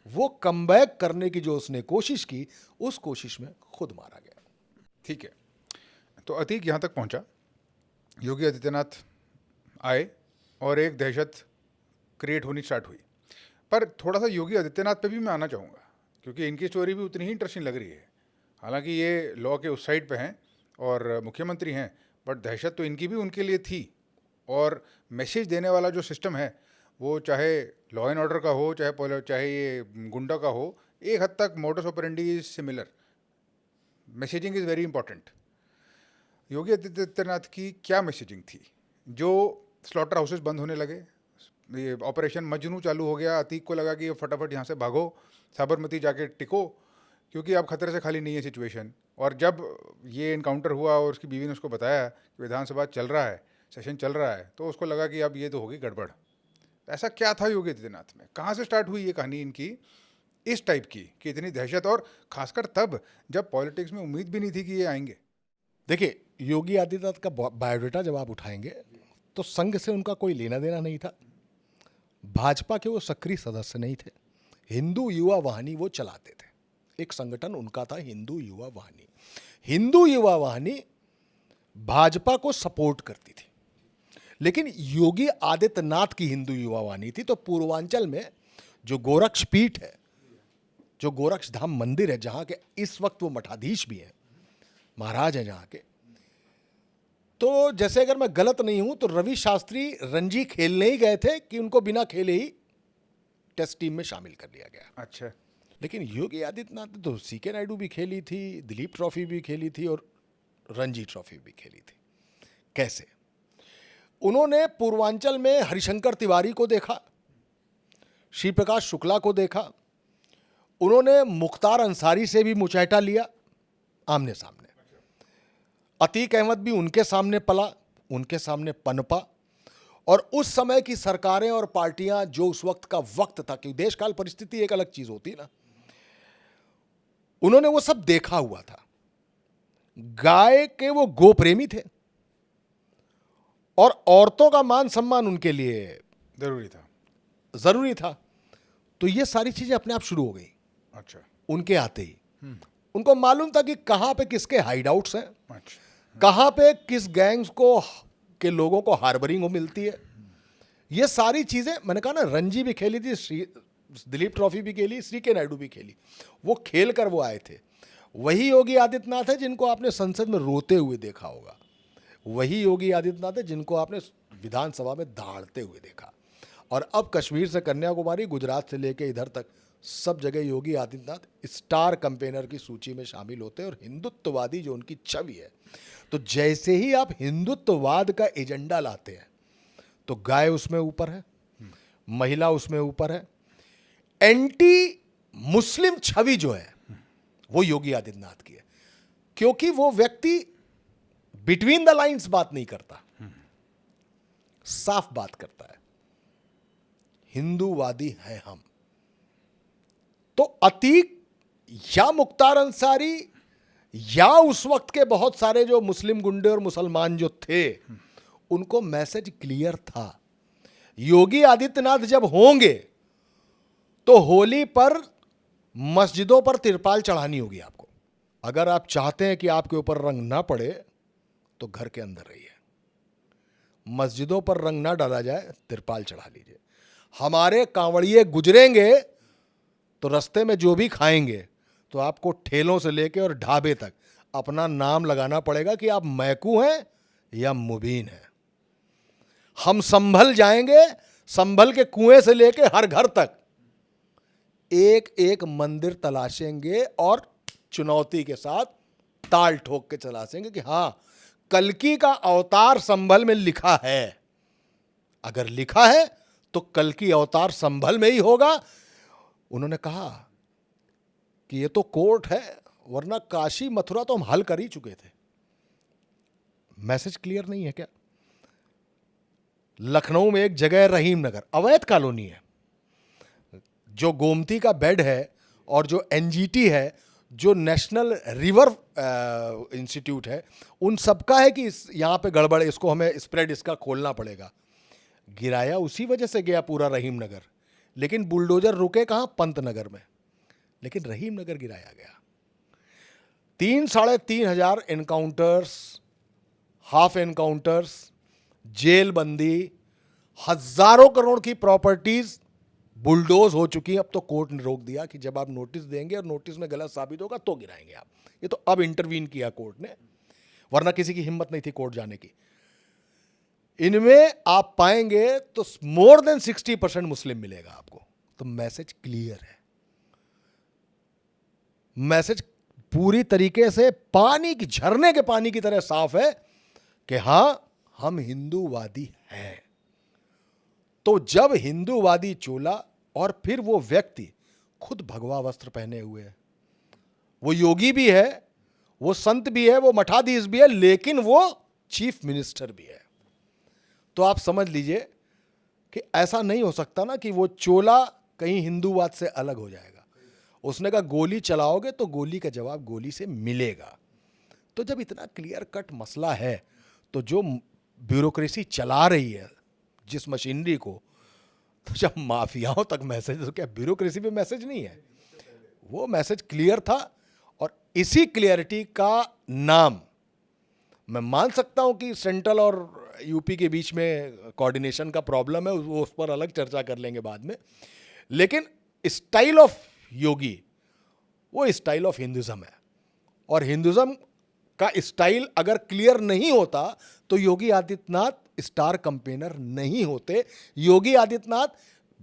वो कमबैक करने की जो उसने कोशिश की, उस कोशिश में खुद मारा गया। ठीक है, तो अतीक यहाँ तक पहुँचा, योगी आदित्यनाथ आए और एक दहशत क्रिएट होनी स्टार्ट हुई। पर थोड़ा सा योगी आदित्यनाथ पे भी मैं आना चाहूँगा, क्योंकि इनकी स्टोरी भी उतनी ही इंटरेस्टिंग लग रही है। हालांकि ये लॉ के उस साइड पे हैं और मुख्यमंत्री हैं, बट दहशत तो इनकी भी उनके लिए थी। और मैसेज देने वाला जो सिस्टम है, वो चाहे लॉ एंड ऑर्डर का हो, चाहे ये गुंडा का हो, एक हद तक modus operandi is similar. Messaging is very important. Yogi Adityanath की क्या मैसेजिंग थी? जो स्लॉटर हाउसेस बंद होने लगे, ये ऑपरेशन मजनू चालू हो गया, अतीक को लगा कि ये फटाफट यहाँ से भागो, साबरमती जाके टिको, क्योंकि अब खतरे से खाली नहीं है सिचुएशन। और जब ये इनकाउंटर हुआ और उसकी बीवी ने उसको बताया कि विधानसभा चल रहा है, सेशन चल रहा है, तो उसको लगा कि अब ये तो होगी गड़बड़। ऐसा क्या था योगी आदित्यनाथ में? कहाँ से स्टार्ट हुई ये कहानी इनकी इस टाइप की कि इतनी दहशत, और खासकर तब जब पॉलिटिक्स में उम्मीद भी नहीं थी कि ये आएंगे? देखिए, योगी आदित्यनाथ का बायोडाटा जब आप उठाएंगे तो संघ से उनका कोई लेना देना नहीं था, भाजपा के वो सक्रिय सदस्य नहीं थे, हिंदू युवा वाहिनी वो चलाते थे। एक संगठन उनका था, हिंदू युवा वाहिनी। हिंदू युवा वाहिनी भाजपा को सपोर्ट करती थी, लेकिन योगी आदित्यनाथ की हिंदू युवा वाहिनी थी। तो पूर्वांचल में जो गोरक्ष पीठ है, जो गोरक्ष धाम मंदिर है, जहां के इस वक्त वो मठाधीश भी हैं, महाराज हैं जहां के, तो जैसे अगर मैं गलत नहीं हूं तो रवि शास्त्री रणजी खेलने ही गए थे कि उनको बिना खेले ही टेस्ट टीम में शामिल कर लिया गया। अच्छा। लेकिन योगी आदित्यनाथ ने तो सीके नायडू भी खेली थी, दिलीप ट्रॉफी भी खेली थी और रणजी ट्रॉफी भी खेली थी। कैसे? उन्होंने पूर्वांचल में हरिशंकर तिवारी को देखा, श्री प्रकाश शुक्ला को देखा, उन्होंने मुख्तार अंसारी से भी मुचैटा लिया आमने सामने। अतीक अहमद भी उनके सामने पला, उनके सामने पनपा। और उस समय की सरकारें और पार्टियां, जो उस वक्त का वक्त था, कि देशकाल परिस्थिति एक अलग चीज होती ना, उन्होंने वो सब देखा हुआ था। गाय के वो गोप्रेमी थे और औरतों का मान सम्मान उनके लिए जरूरी था। तो ये सारी चीजें अपने आप शुरू हो गई। अच्छा। उनके आते ही उनको मालूम था कि कहां पे किसके हाइड आउट्स हैं, अच्छा। कहां पे किस गैंग्स को के लोगों को हार्बरिंग हो मिलती है। ये सारी चीजें, मैंने कहा ना, रणजी भी खेली थी, दिलीप ट्रॉफी भी खेली, श्री के नायडू भी खेली, वो खेल कर वो आए थे। वही योगी आदित्यनाथ है जिनको आपने संसद में रोते हुए देखा होगा, वही योगी आदित्यनाथ है जिनको आपने विधानसभा में दहाड़ते हुए देखा। और अब कश्मीर से कन्याकुमारी, गुजरात से लेकर इधर तक सब जगह योगी आदित्यनाथ स्टार कैंपेनर की सूची में शामिल होते हैं। और हिंदुत्ववादी जो उनकी छवि है, तो जैसे ही आप हिंदुत्ववाद का एजेंडा लाते हैं तो गाय उसमें ऊपर है, महिला उसमें ऊपर है। एंटी मुस्लिम छवि जो है वो योगी आदित्यनाथ की है, क्योंकि वो व्यक्ति बिटवीन द लाइंस बात नहीं करता, साफ बात करता है। हिंदूवादी हैं हम। तो अतीक या मुख्तार अंसारी या उस वक्त के बहुत सारे जो मुस्लिम गुंडे और मुसलमान जो थे, उनको मैसेज क्लियर था। योगी आदित्यनाथ जब होंगे तो होली पर मस्जिदों पर तिरपाल चढ़ानी होगी आपको। अगर आप चाहते हैं कि आपके ऊपर रंग ना पड़े तो घर के अंदर रहिए, मस्जिदों पर रंग ना डाला जाए, तिरपाल चढ़ा लीजिए। हमारे कांवड़िए गुजरेंगे तो रास्ते में जो भी खाएंगे तो आपको ठेलों से लेके और ढाबे तक अपना नाम लगाना पड़ेगा कि आप मैकू हैं या मुबीन हैं। हम संभल जाएंगे, संभल के कुएं से लेके हर घर तक एक एक मंदिर तलाशेंगे और चुनौती के साथ ताल ठोक के तलाशेंगे कि हां, कल्कि का अवतार संभल में लिखा है। अगर लिखा है तो कल्कि अवतार संभल में ही होगा। उन्होंने कहा कि ये तो कोर्ट है, वरना काशी मथुरा तो हम हल कर ही चुके थे। मैसेज क्लियर नहीं है क्या? लखनऊ में एक जगह रहीम नगर, अवैध कॉलोनी है, जो गोमती का बेड है और जो एनजीटी है, जो नेशनल रिवर इंस्टीट्यूट है, उन सबका है कि यहाँ पे गड़बड़ है, इसको हमें स्प्रेड इसका खोलना पड़ेगा। गिराया उसी वजह से गया पूरा रहीम नगर, लेकिन बुलडोजर रुके कहाँ? पंत नगर में, लेकिन रहीम नगर गिराया गया। 3,500 एनकाउंटर्स, हाफ एनकाउंटर्स, जेल बंदी, हजारों करोड़ की प्रॉपर्टीज बुलडोज हो चुकी है। अब तो कोर्ट ने रोक दिया कि जब आप नोटिस देंगे और नोटिस में गलत साबित होगा तो गिराएंगे आप। ये तो अब इंटरवीन किया कोर्ट ने, वरना किसी की हिम्मत नहीं थी कोर्ट जाने की। इनमें आप पाएंगे तो मोर देन 60% मुस्लिम मिलेगा आपको। तो मैसेज क्लियर है, मैसेज पूरी तरीके से पानी की, झरने के पानी की तरह साफ है कि हां, हम हिंदूवादी हैं। तो जब हिंदूवादी चोला, और फिर वो व्यक्ति खुद भगवा वस्त्र पहने हुए है, वो योगी भी है, वो संत भी है, वो मठाधीश भी है, लेकिन वो चीफ मिनिस्टर भी है। तो आप समझ लीजिए कि ऐसा नहीं हो सकता ना कि वो चोला कहीं हिंदूवाद से अलग हो जाएगा। उसने कहा गोली चलाओगे तो गोली का जवाब गोली से मिलेगा। तो जब इतना क्लियर कट मसला है, तो जो ब्यूरोक्रेसी चला रही है जिस मशीनरी को, तो जब माफियाओं तक मैसेज, तो क्या ब्यूरोक्रेसी पे मैसेज नहीं है? वो मैसेज क्लियर था। और इसी क्लियरिटी का नाम, मैं मान सकता हूं कि सेंट्रल और यूपी के बीच में कोऑर्डिनेशन का प्रॉब्लम है, वो उस पर अलग चर्चा कर लेंगे बाद में, लेकिन स्टाइल ऑफ योगी वो स्टाइल ऑफ हिंदुज्म है। और हिंदुज्म का स्टाइल अगर क्लियर नहीं होता तो योगी आदित्यनाथ स्टार कैंपेनर नहीं होते। योगी आदित्यनाथ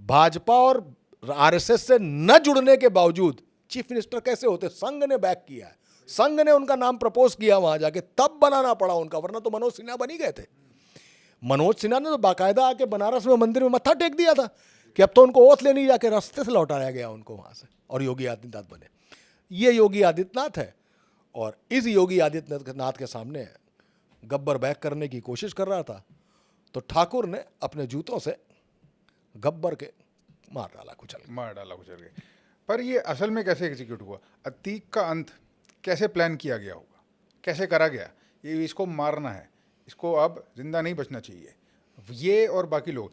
भाजपा और आरएसएस से न जुड़ने के बावजूद चीफ मिनिस्टर कैसे होते? संघ ने बैक किया है, संघ ने उनका नाम प्रपोज किया वहां जाके, तब बनाना पड़ा उनका, वरना तो मनोज सिन्हा बन ही गए थे। मनोज सिन्हा ने तो बाकायदा आके बनारस में मंदिर में मत्था टेक दिया था कि अब तो उनको ओथ लेने जाके रास्ते से लौटाया गया उनको वहां से, और योगी आदित्यनाथ बने। ये योगी आदित्यनाथ है। और इस योगी आदित्यनाथ के सामने गब्बर बैक करने की कोशिश कर रहा था, तो ठाकुर ने अपने जूतों से गब्बर के मार डाला कुचल के। पर ये असल में कैसे एग्जीक्यूट हुआ? अतीक का अंत कैसे प्लान किया गया होगा, कैसे करा गया? ये इसको मारना है, इसको अब जिंदा नहीं बचना चाहिए, ये और बाकी लोग,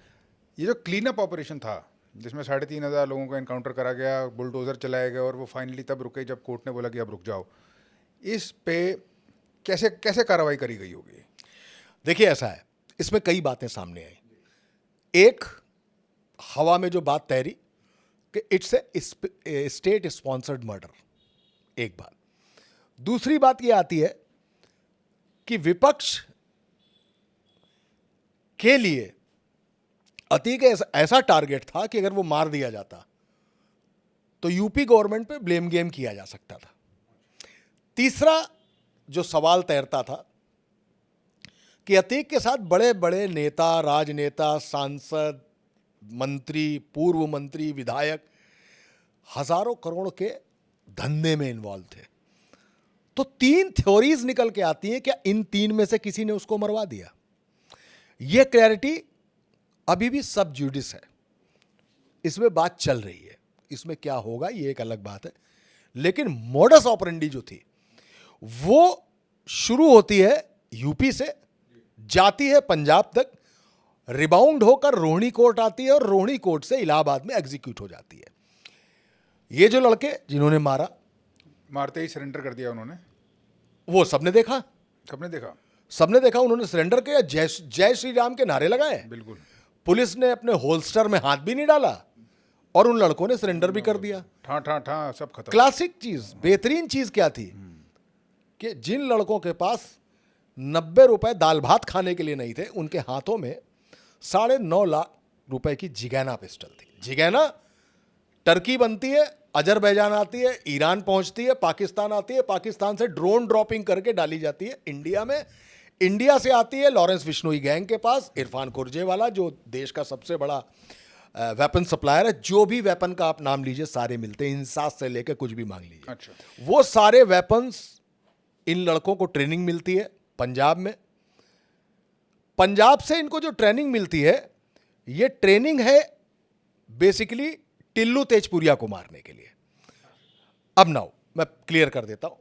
ये जो क्लीन अप ऑपरेशन था जिसमें 3,500 लोगों का एनकाउंटर करा गया, बुलडोजर चलाया गया, और वो फाइनली तब रुके जब कोर्ट ने बोला कि अब रुक जाओ, इस पे कैसे कैसे कार्रवाई करी गई होगी? देखिए, ऐसा है, इसमें कई बातें सामने आई। एक, हवा में जो बात तैरी कि it's a state sponsored murder, एक बात। दूसरी बात यह आती है कि विपक्ष के लिए अतीक ऐसा टारगेट था कि अगर वो मार दिया जाता तो यूपी गवर्नमेंट पे ब्लेम गेम किया जा सकता था। तीसरा जो सवाल तैरता था कि अतीक के साथ बड़े बड़े नेता, राजनेता, सांसद, मंत्री, पूर्व मंत्री, विधायक हजारों करोड़ के धंधे में इन्वॉल्व थे। तो 3 थ्योरीज निकल के आती हैं, क्या इन 3 में से किसी ने उसको मरवा दिया? यह क्लैरिटी अभी भी सब जुडिस है, इसमें बात चल रही है। इसमें क्या होगा ये एक अलग बात है, लेकिन मोडस ऑपरेंडी जो थी वो शुरू होती है यूपी से, जाती है पंजाब तक, रिबाउंड होकर रोहिणी कोर्ट आती है, और रोहिणी कोर्ट से इलाहाबाद में एग्जीक्यूट हो जाती है। ये जो लड़के जिन्होंने मारते ही सरेंडर कर दिया उन्होंने, वो सबने देखा, सबने देखा उन्होंने सरेंडर किया, जय श्री राम के नारे लगाए। बिल्कुल। पुलिस ने अपने होल्स्टर में हाथ भी नहीं डाला, और उन लड़कों ने सरेंडर भी कर दिया। ठा ठा ठा सब खत्म। क्लासिक चीज, बेहतरीन चीज क्या थी कि जिन लड़कों के पास 90 रुपए दाल भात खाने के लिए नहीं थे, उनके हाथों में 9.5 लाख रुपए की जिगैना पिस्टल थी। जिगैना टर्की बनती है, अजरबैजान आती है, ईरान पहुंचती है, पाकिस्तान आती है, पाकिस्तान से ड्रोन ड्रॉपिंग करके डाली जाती है इंडिया में, इंडिया से आती है लॉरेंस बिश्नोई गैंग के पास, इरफान कुरजेवाला जो देश का सबसे बड़ा वेपन सप्लायर है, जो भी वेपन का आप नाम लीजिए सारे मिलते हैं, इंसास से लेकर कुछ भी मांग लीजिए। अच्छा। वो सारे वेपन्स इन लड़कों को ट्रेनिंग मिलती है पंजाब में। पंजाब से इनको जो ट्रेनिंग मिलती है, ये ट्रेनिंग है बेसिकली टिल्लू तेजपुरिया को मारने के लिए। अब नाउ मैं क्लियर कर देता हूं।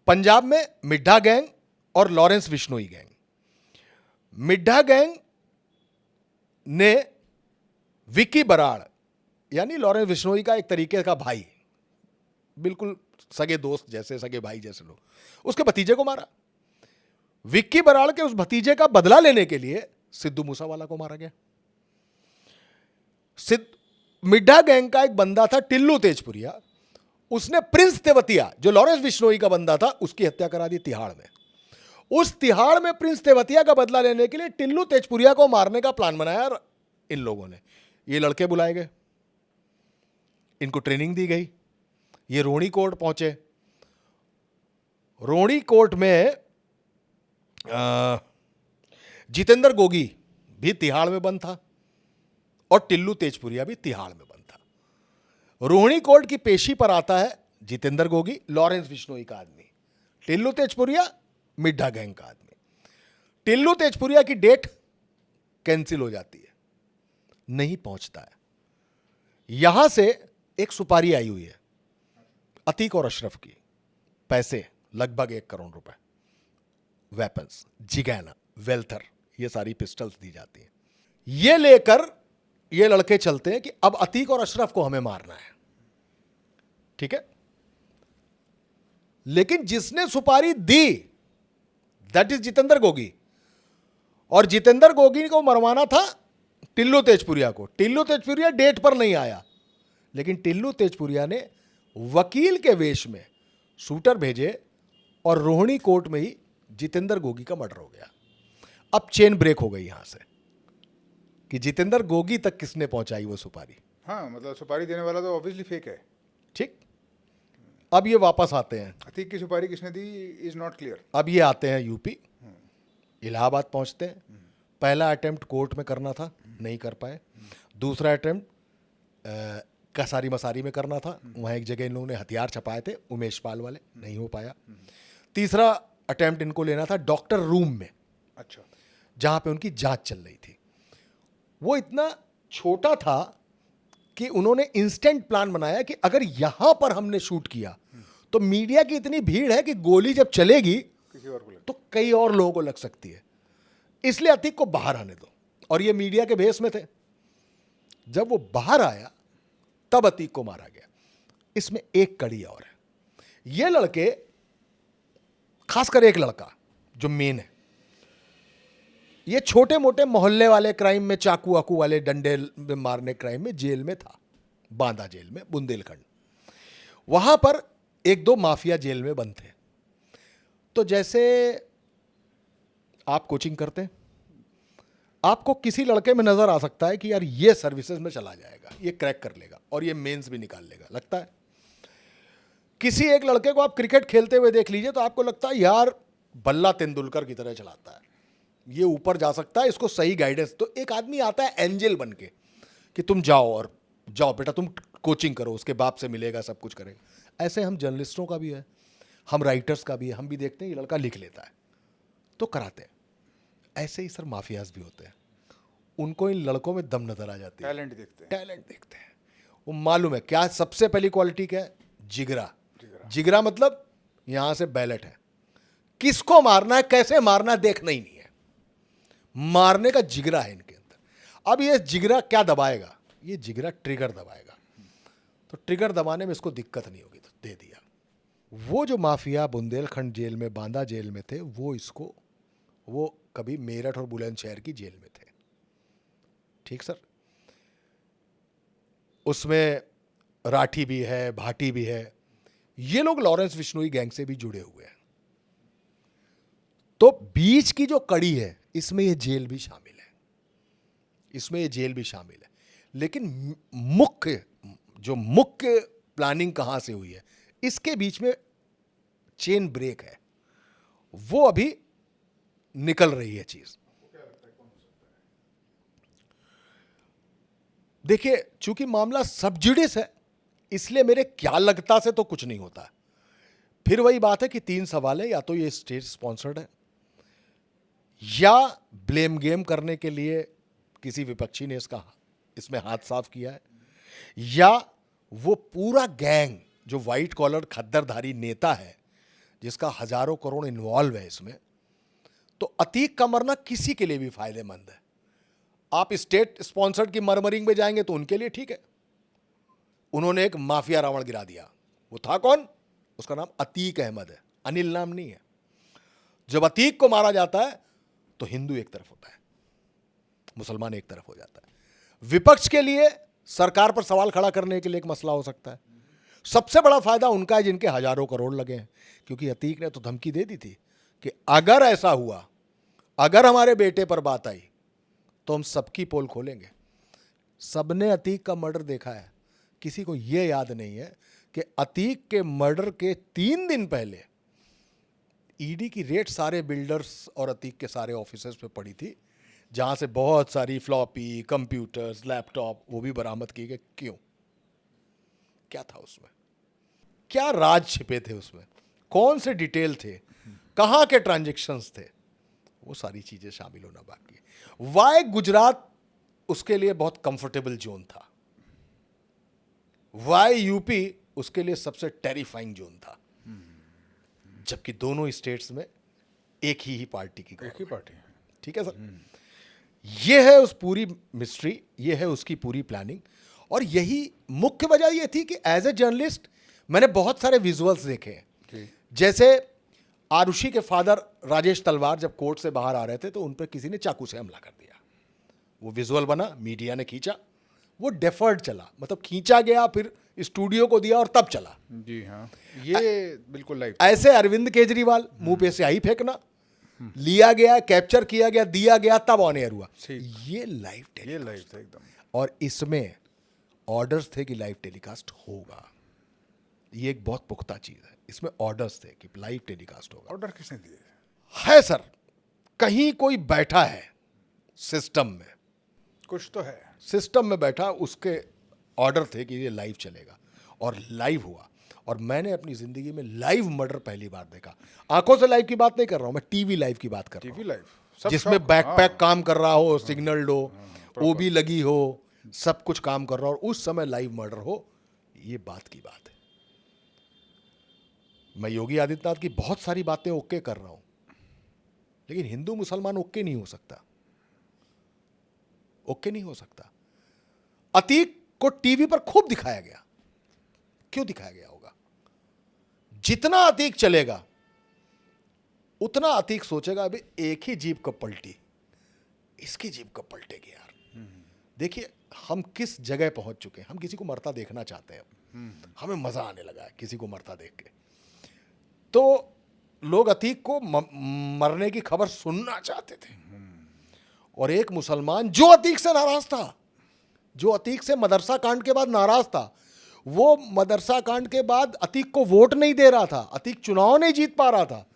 पंजाब में मिड्ढा गैंग और Lawrence Bishnoi gang. Middha gang ने विक्की बराड़ यानी लॉरेंस बिश्नोई का एक तरीके का भाई, बिल्कुल सगे दोस्त जैसे, सगे भाई जैसे लोग, उसके भतीजे को मारा। विक्की बराड़ के उस भतीजे का बदला लेने के लिए सिद्धू मूसावाला को मारा गया। मिड्ढा गैंग का एक बंदा था टिल्लू तेजपुरिया, उसने प्रिंस तेवतिया जो लॉरेंस बिश्नोई का बंदा था उसकी हत्या करा दी तिहाड़ में। उस तिहाड़ में प्रिंस तेवतिया का बदला लेने के लिए टिल्लू तेजपुरिया को मारने का प्लान बनाया इन लोगों ने। ये लड़के बुलाए गए, इनको ट्रेनिंग दी गई, ये रोणी कोर्ट पहुंचे। रोणी कोर्ट में जितेंद्र गोगी भी तिहाड़ में बंद था और टिल्लू तेजपुरिया भी तिहाड़ में बंद था। रोहिणी कोर्ट की पेशी पर आता है जितेंद्र गोगी, लॉरेंस बिश्नोई का आदमी, टिल्लू तेजपुरिया मिड्ढा गैंग का आदमी। टिल्लू तेजपुरिया की डेट कैंसिल हो जाती है, नहीं पहुंचता है। यहां से एक सुपारी आई हुई है अतीक और अशरफ की, पैसे लगभग 1 करोड़ रुपए, वेपन्स, जिगैना, वेल्थर, ये सारी पिस्टल्स दी जाती हैं। ये लेकर ये लड़के चलते हैं कि अब अतीक और अशरफ को हमें मारना है, ठीक है। लेकिन जिसने सुपारी दी दैट इज जितेंद्र गोगी, और जितेंद्र गोगी को मरवाना था टिल्लू तेजपुरिया को। टिल्लू तेजपुरिया डेट पर नहीं आया, लेकिन टिल्लू तेजपुरिया ने वकील के वेश में शूटर भेजे और रोहिणी कोर्ट में ही जितेंद्र गोगी का मर्डर हो गया। अब चेन ब्रेक हो गई यहां से कि जितेंद्र गोगी तक किसने पहुंचाई वो सुपारी। हाँ, मतलब सुपारी देने वाला तो ऑब्वियसली फेक है। ठीक, अब ये वापस आते हैं, अतीक की सुपारी किसने दी इज नॉट क्लियर। अब ये आते हैं यूपी, इलाहाबाद पहुंचते हैं। पहला अटेम्प्ट कोर्ट में करना था, नहीं कर पाए। दूसरा अटेम्प्ट कसारी मसारी में करना था, वहाँ एक जगह इन लोगों ने हथियार छपाए थे उमेश पाल वाले, नहीं हो पाया। तीसरा अटेम्प्ट इनको लेना था डॉक्टर रूम में, अच्छा, जहाँ पे उनकी जांच चल रही थी। वो इतना छोटा था कि उन्होंने इंस्टेंट प्लान बनाया कि अगर यहाँ पर हमने शूट किया तो मीडिया की इतनी भीड़ है कि गोली जब चलेगी किसी और को लगा। तो कई और लोगों को लग सकती है, इसलिए अतीक को बाहर आने दो। और ये मीडिया के भेस में थे। जब वो बाहर आया तब अतीक को मारा गया। इसमें एक कड़ी और है, ये लड़के, खासकर एक लड़का जो मेन है, ये छोटे मोटे मोहल्ले वाले क्राइम में, चाकू वाकू वाले डंडे में मारने क्राइम में जेल में था, बांदा जेल में, बुंदेलखंड। वहां पर 1-2 माफिया जेल में बंद थे। तो जैसे आप कोचिंग करते हैं, आपको किसी लड़के में नजर आ सकता है कि यार ये सर्विसेज में चला जाएगा, ये क्रैक कर लेगा और ये मेंस भी निकाल लेगा, लगता है। किसी एक लड़के को आप क्रिकेट खेलते हुए देख लीजिए तो आपको लगता है यार बल्ला तेंदुलकर की तरह चलाता है, ये ऊपर जा सकता है, इसको सही गाइडेंस। तो एक आदमी आता है एंजल बन के कि तुम जाओ, और जाओ बेटा तुम कोचिंग करो, उसके बाप से मिलेगा, सब कुछ करेगा। ऐसे हम जर्नलिस्टों का भी है, हम राइटर्स का भी है, हम भी देखते हैं ये लड़का लिख लेता है तो कराते हैं। ऐसे ही सर माफियाज भी होते हैं, उनको इन लड़कों में दम नजर आ जाती है, टैलेंट देखते हैं। टैलेंट देखते हैं। वो मालूम है क्या सबसे पहली क्वालिटी क्या है, जिगरा। जिगरा मतलब यहां से बैलेट है, किसको मारना है, कैसे मारना है, देखना ही नहीं है, मारने का जिगरा है इनके अंदर। अब ये जिगरा क्या दबाएगा, ये जिगरा ट्रिगर दबाएगा। तो ट्रिगर दबाने में इसको दिक्कत नहीं होगी, तो दे दिया। वो जो माफिया बुंदेलखंड जेल में, बांदा जेल में थे, वो कभी मेरठ और बुलंदशहर की जेल में थे, ठीक सर। उसमें राठी भी है, भाटी भी है, ये लोग लॉरेंस बिश्नोई गैंग से भी जुड़े हुए हैं। तो बीच की जो कड़ी है इसमें ये जेल भी शामिल है, इसमें ये जेल भी शामिल है। लेकिन मुख्य प्लानिंग कहां से हुई है, इसके बीच में चेन ब्रेक है, वो अभी निकल रही है चीज। देखिए, चूंकि मामला सब जुडिस है, इसलिए मेरे क्या लगता से तो कुछ नहीं होता। फिर वही बात है कि 3 सवाल है, या तो ये स्टेट स्पॉन्सर्ड है, या ब्लेम गेम करने के लिए किसी विपक्षी ने इसमें हाथ साफ किया है, या वो पूरा गैंग जो वाइट कॉलर खद्दरधारी नेता है, जिसका हजारों करोड़ इन्वॉल्व है इसमें, तो अतीक का मरना किसी के लिए भी फायदेमंद है। आप स्टेट स्पॉन्सर्ड की मरमरिंग में जाएंगे तो उनके लिए ठीक है। उन्होंने एक माफिया रावण गिरा दिया। वो था कौन? उसका नाम अतीक अहमद है, अनिल नाम नहीं है। जब अतीक को मारा जाता है तो हिंदू एक तरफ होता है, मुसलमान एक तरफ हो जाता है। विपक्ष के लिए सरकार पर सवाल खड़ा करने के लिए एक मसला हो सकता है। सबसे बड़ा फायदा उनका है जिनके हजारों करोड़ लगे हैं, क्योंकि अतीक ने तो धमकी दे दी थी कि अगर ऐसा हुआ, अगर हमारे बेटे पर बात आई तो हम सबकी पोल खोलेंगे। सबने अतीक का मर्डर देखा है, किसी को यह याद नहीं है कि अतीक के मर्डर के 3 दिन पहले ईडी की रेड सारे बिल्डर्स और अतीक के सारे ऑफिसर्स पे पड़ी थी, जहां से बहुत सारी फ्लॉपी, कंप्यूटर्स, लैपटॉप वो भी बरामद किए गए। क्यों? क्या था उसमें? क्या राज छिपे थे उसमें? कौन से डिटेल थे? कहां के ट्रांजैक्शंस थे? वो सारी चीजें शामिल होना बाकी है। वाई गुजरात उसके लिए बहुत कंफर्टेबल जोन था, वाई यूपी उसके लिए सबसे टेरिफाइंग जोन था, जबकि दोनों स्टेट्स में एक ही पार्टी की एक ही पार्टी है। ठीक है सर। ये है उस पूरी मिस्ट्री, ये है उसकी पूरी प्लानिंग। और यही मुख्य वजह ये थी कि एज ए जर्नलिस्ट मैंने बहुत सारे विजुअल्स देखे हैं। जैसे आरुषि के फादर राजेश तलवार जब कोर्ट से बाहर आ रहे थे तो उन पर किसी ने चाकू से हमला कर दिया। वो विजुअल बना, मीडिया ने खींचा, वो डेफर्ड चला, मतलब खींचा गया, फिर स्टूडियो को दिया और तब चला। जी हाँ, ये बिल्कुल लाइव। ऐसे अरविंद केजरीवाल मुंह पे स्याही फेंकना, लिया गया, कैप्चर किया गया, दिया गया, तब ऑन एयर हुआ। ये लाइव ये लाइव था एकदम। और इसमें ऑर्डर्स थे कि लाइव टेलीकास्ट होगा। ये एक बहुत पुख्ता चीज है, इसमें ऑर्डर्स थे कि लाइव टेलीकास्ट होगा। ऑर्डर किसने दिए? है सर, कहीं कोई बैठा है सिस्टम में, कुछ तो है सिस्टम में बैठा, उसके ऑर्डर थे कि ये लाइव चलेगा और लाइव हुआ। और मैंने अपनी जिंदगी में लाइव मर्डर पहली बार देखा। आंखों से लाइव की बात नहीं कर रहा हूं मैं, टीवी लाइव की बात कर रहा हूं। टीवी लाइव, जिसमें बैकपैक काम कर रहा हो, सिग्नल हो, ओबी लगी हो, सब कुछ काम कर रहा हो और उस समय लाइव मर्डर हो, ये बात की बात है। मैं योगी आदित्यनाथ की बहुत सारी बातें ओके कर रहा हूं, लेकिन हिंदू मुसलमान ओके नहीं हो सकता, ओके नहीं हो सकता। अतीक को टीवी पर खूब दिखाया गया। क्यों दिखाया गया होगा? जितना अतीक चलेगा उतना अतीक सोचेगा अभी एक ही जीप कब पलटी, इसकी जीप कब पलटेगी यार। देखिए हम किस जगह पहुंच चुके हैं। हम किसी को मरता देखना चाहते हैं, हमें मजा आने लगा है किसी को मरता देख के। तो लोग अतीक को मरने की खबर सुनना चाहते थे। और एक मुसलमान जो अतीक से नाराज था, जो अतीक से मदरसा कांड के बाद नाराज था, वो मदरसा कांड के बाद अतीक को वोट नहीं दे रहा था, अतीक चुनाव नहीं जीत पा रहा था,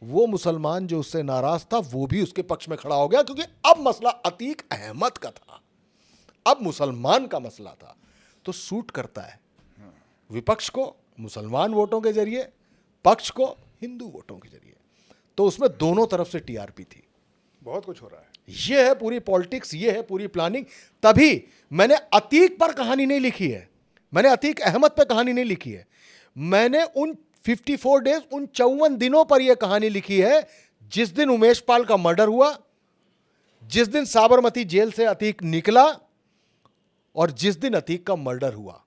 वो मुसलमान जो उससे नाराज था वो भी उसके पक्ष में खड़ा हो गया, क्योंकि अब मसला अतीक अहमद का था, अब मुसलमान का मसला था। तो सूट करता है विपक्ष को मुसलमान वोटों के जरिए, पक्ष को हिंदू वोटों के जरिए। तो उसमें दोनों तरफ से टीआरपी थी। बहुत कुछ हो रहा है। ये है पूरी पॉलिटिक्स, ये है पूरी प्लानिंग। तभी मैंने अतीक पर कहानी नहीं लिखी है, मैंने अतीक अहमद पर कहानी नहीं लिखी है, मैंने उन 54 डेज, उन 54 दिनों पर यह कहानी लिखी है जिस दिन उमेश पाल का मर्डर हुआ, जिस दिन साबरमती जेल से अतीक निकला और जिस दिन अतीक का मर्डर हुआ।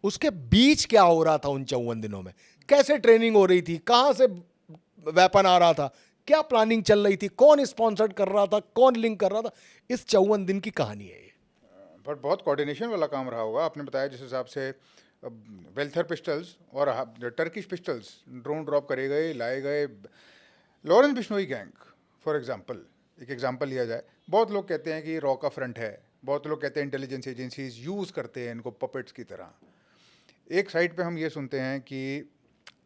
उसके बीच क्या हो रहा था उन 54 दिनों में, कैसे ट्रेनिंग हो रही थी, कहां से वेपन आ रहा था, क्या प्लानिंग चल रही थी, कौन स्पॉन्सर्ड कर रहा था, कौन लिंक कर रहा था, इस 54 दिन की कहानी है ये। पर बहुत कोऑर्डिनेशन वाला काम रहा होगा। आपने बताया जिस हिसाब से वेल्थर पिस्टल्स और टर्किश पिस्टल्स ड्रोन ड्रॉप करे गए, लाए गए। Lawrence Bishnoi gang for example, एक एग्जांपल लिया जाए, बहुत लोग कहते हैं कि रॉ का फ्रंट है, बहुत लोग कहते हैं इंटेलिजेंस एजेंसीज यूज़ करते हैं इनको पपेट्स की तरह। एक साइड पे हम ये सुनते हैं कि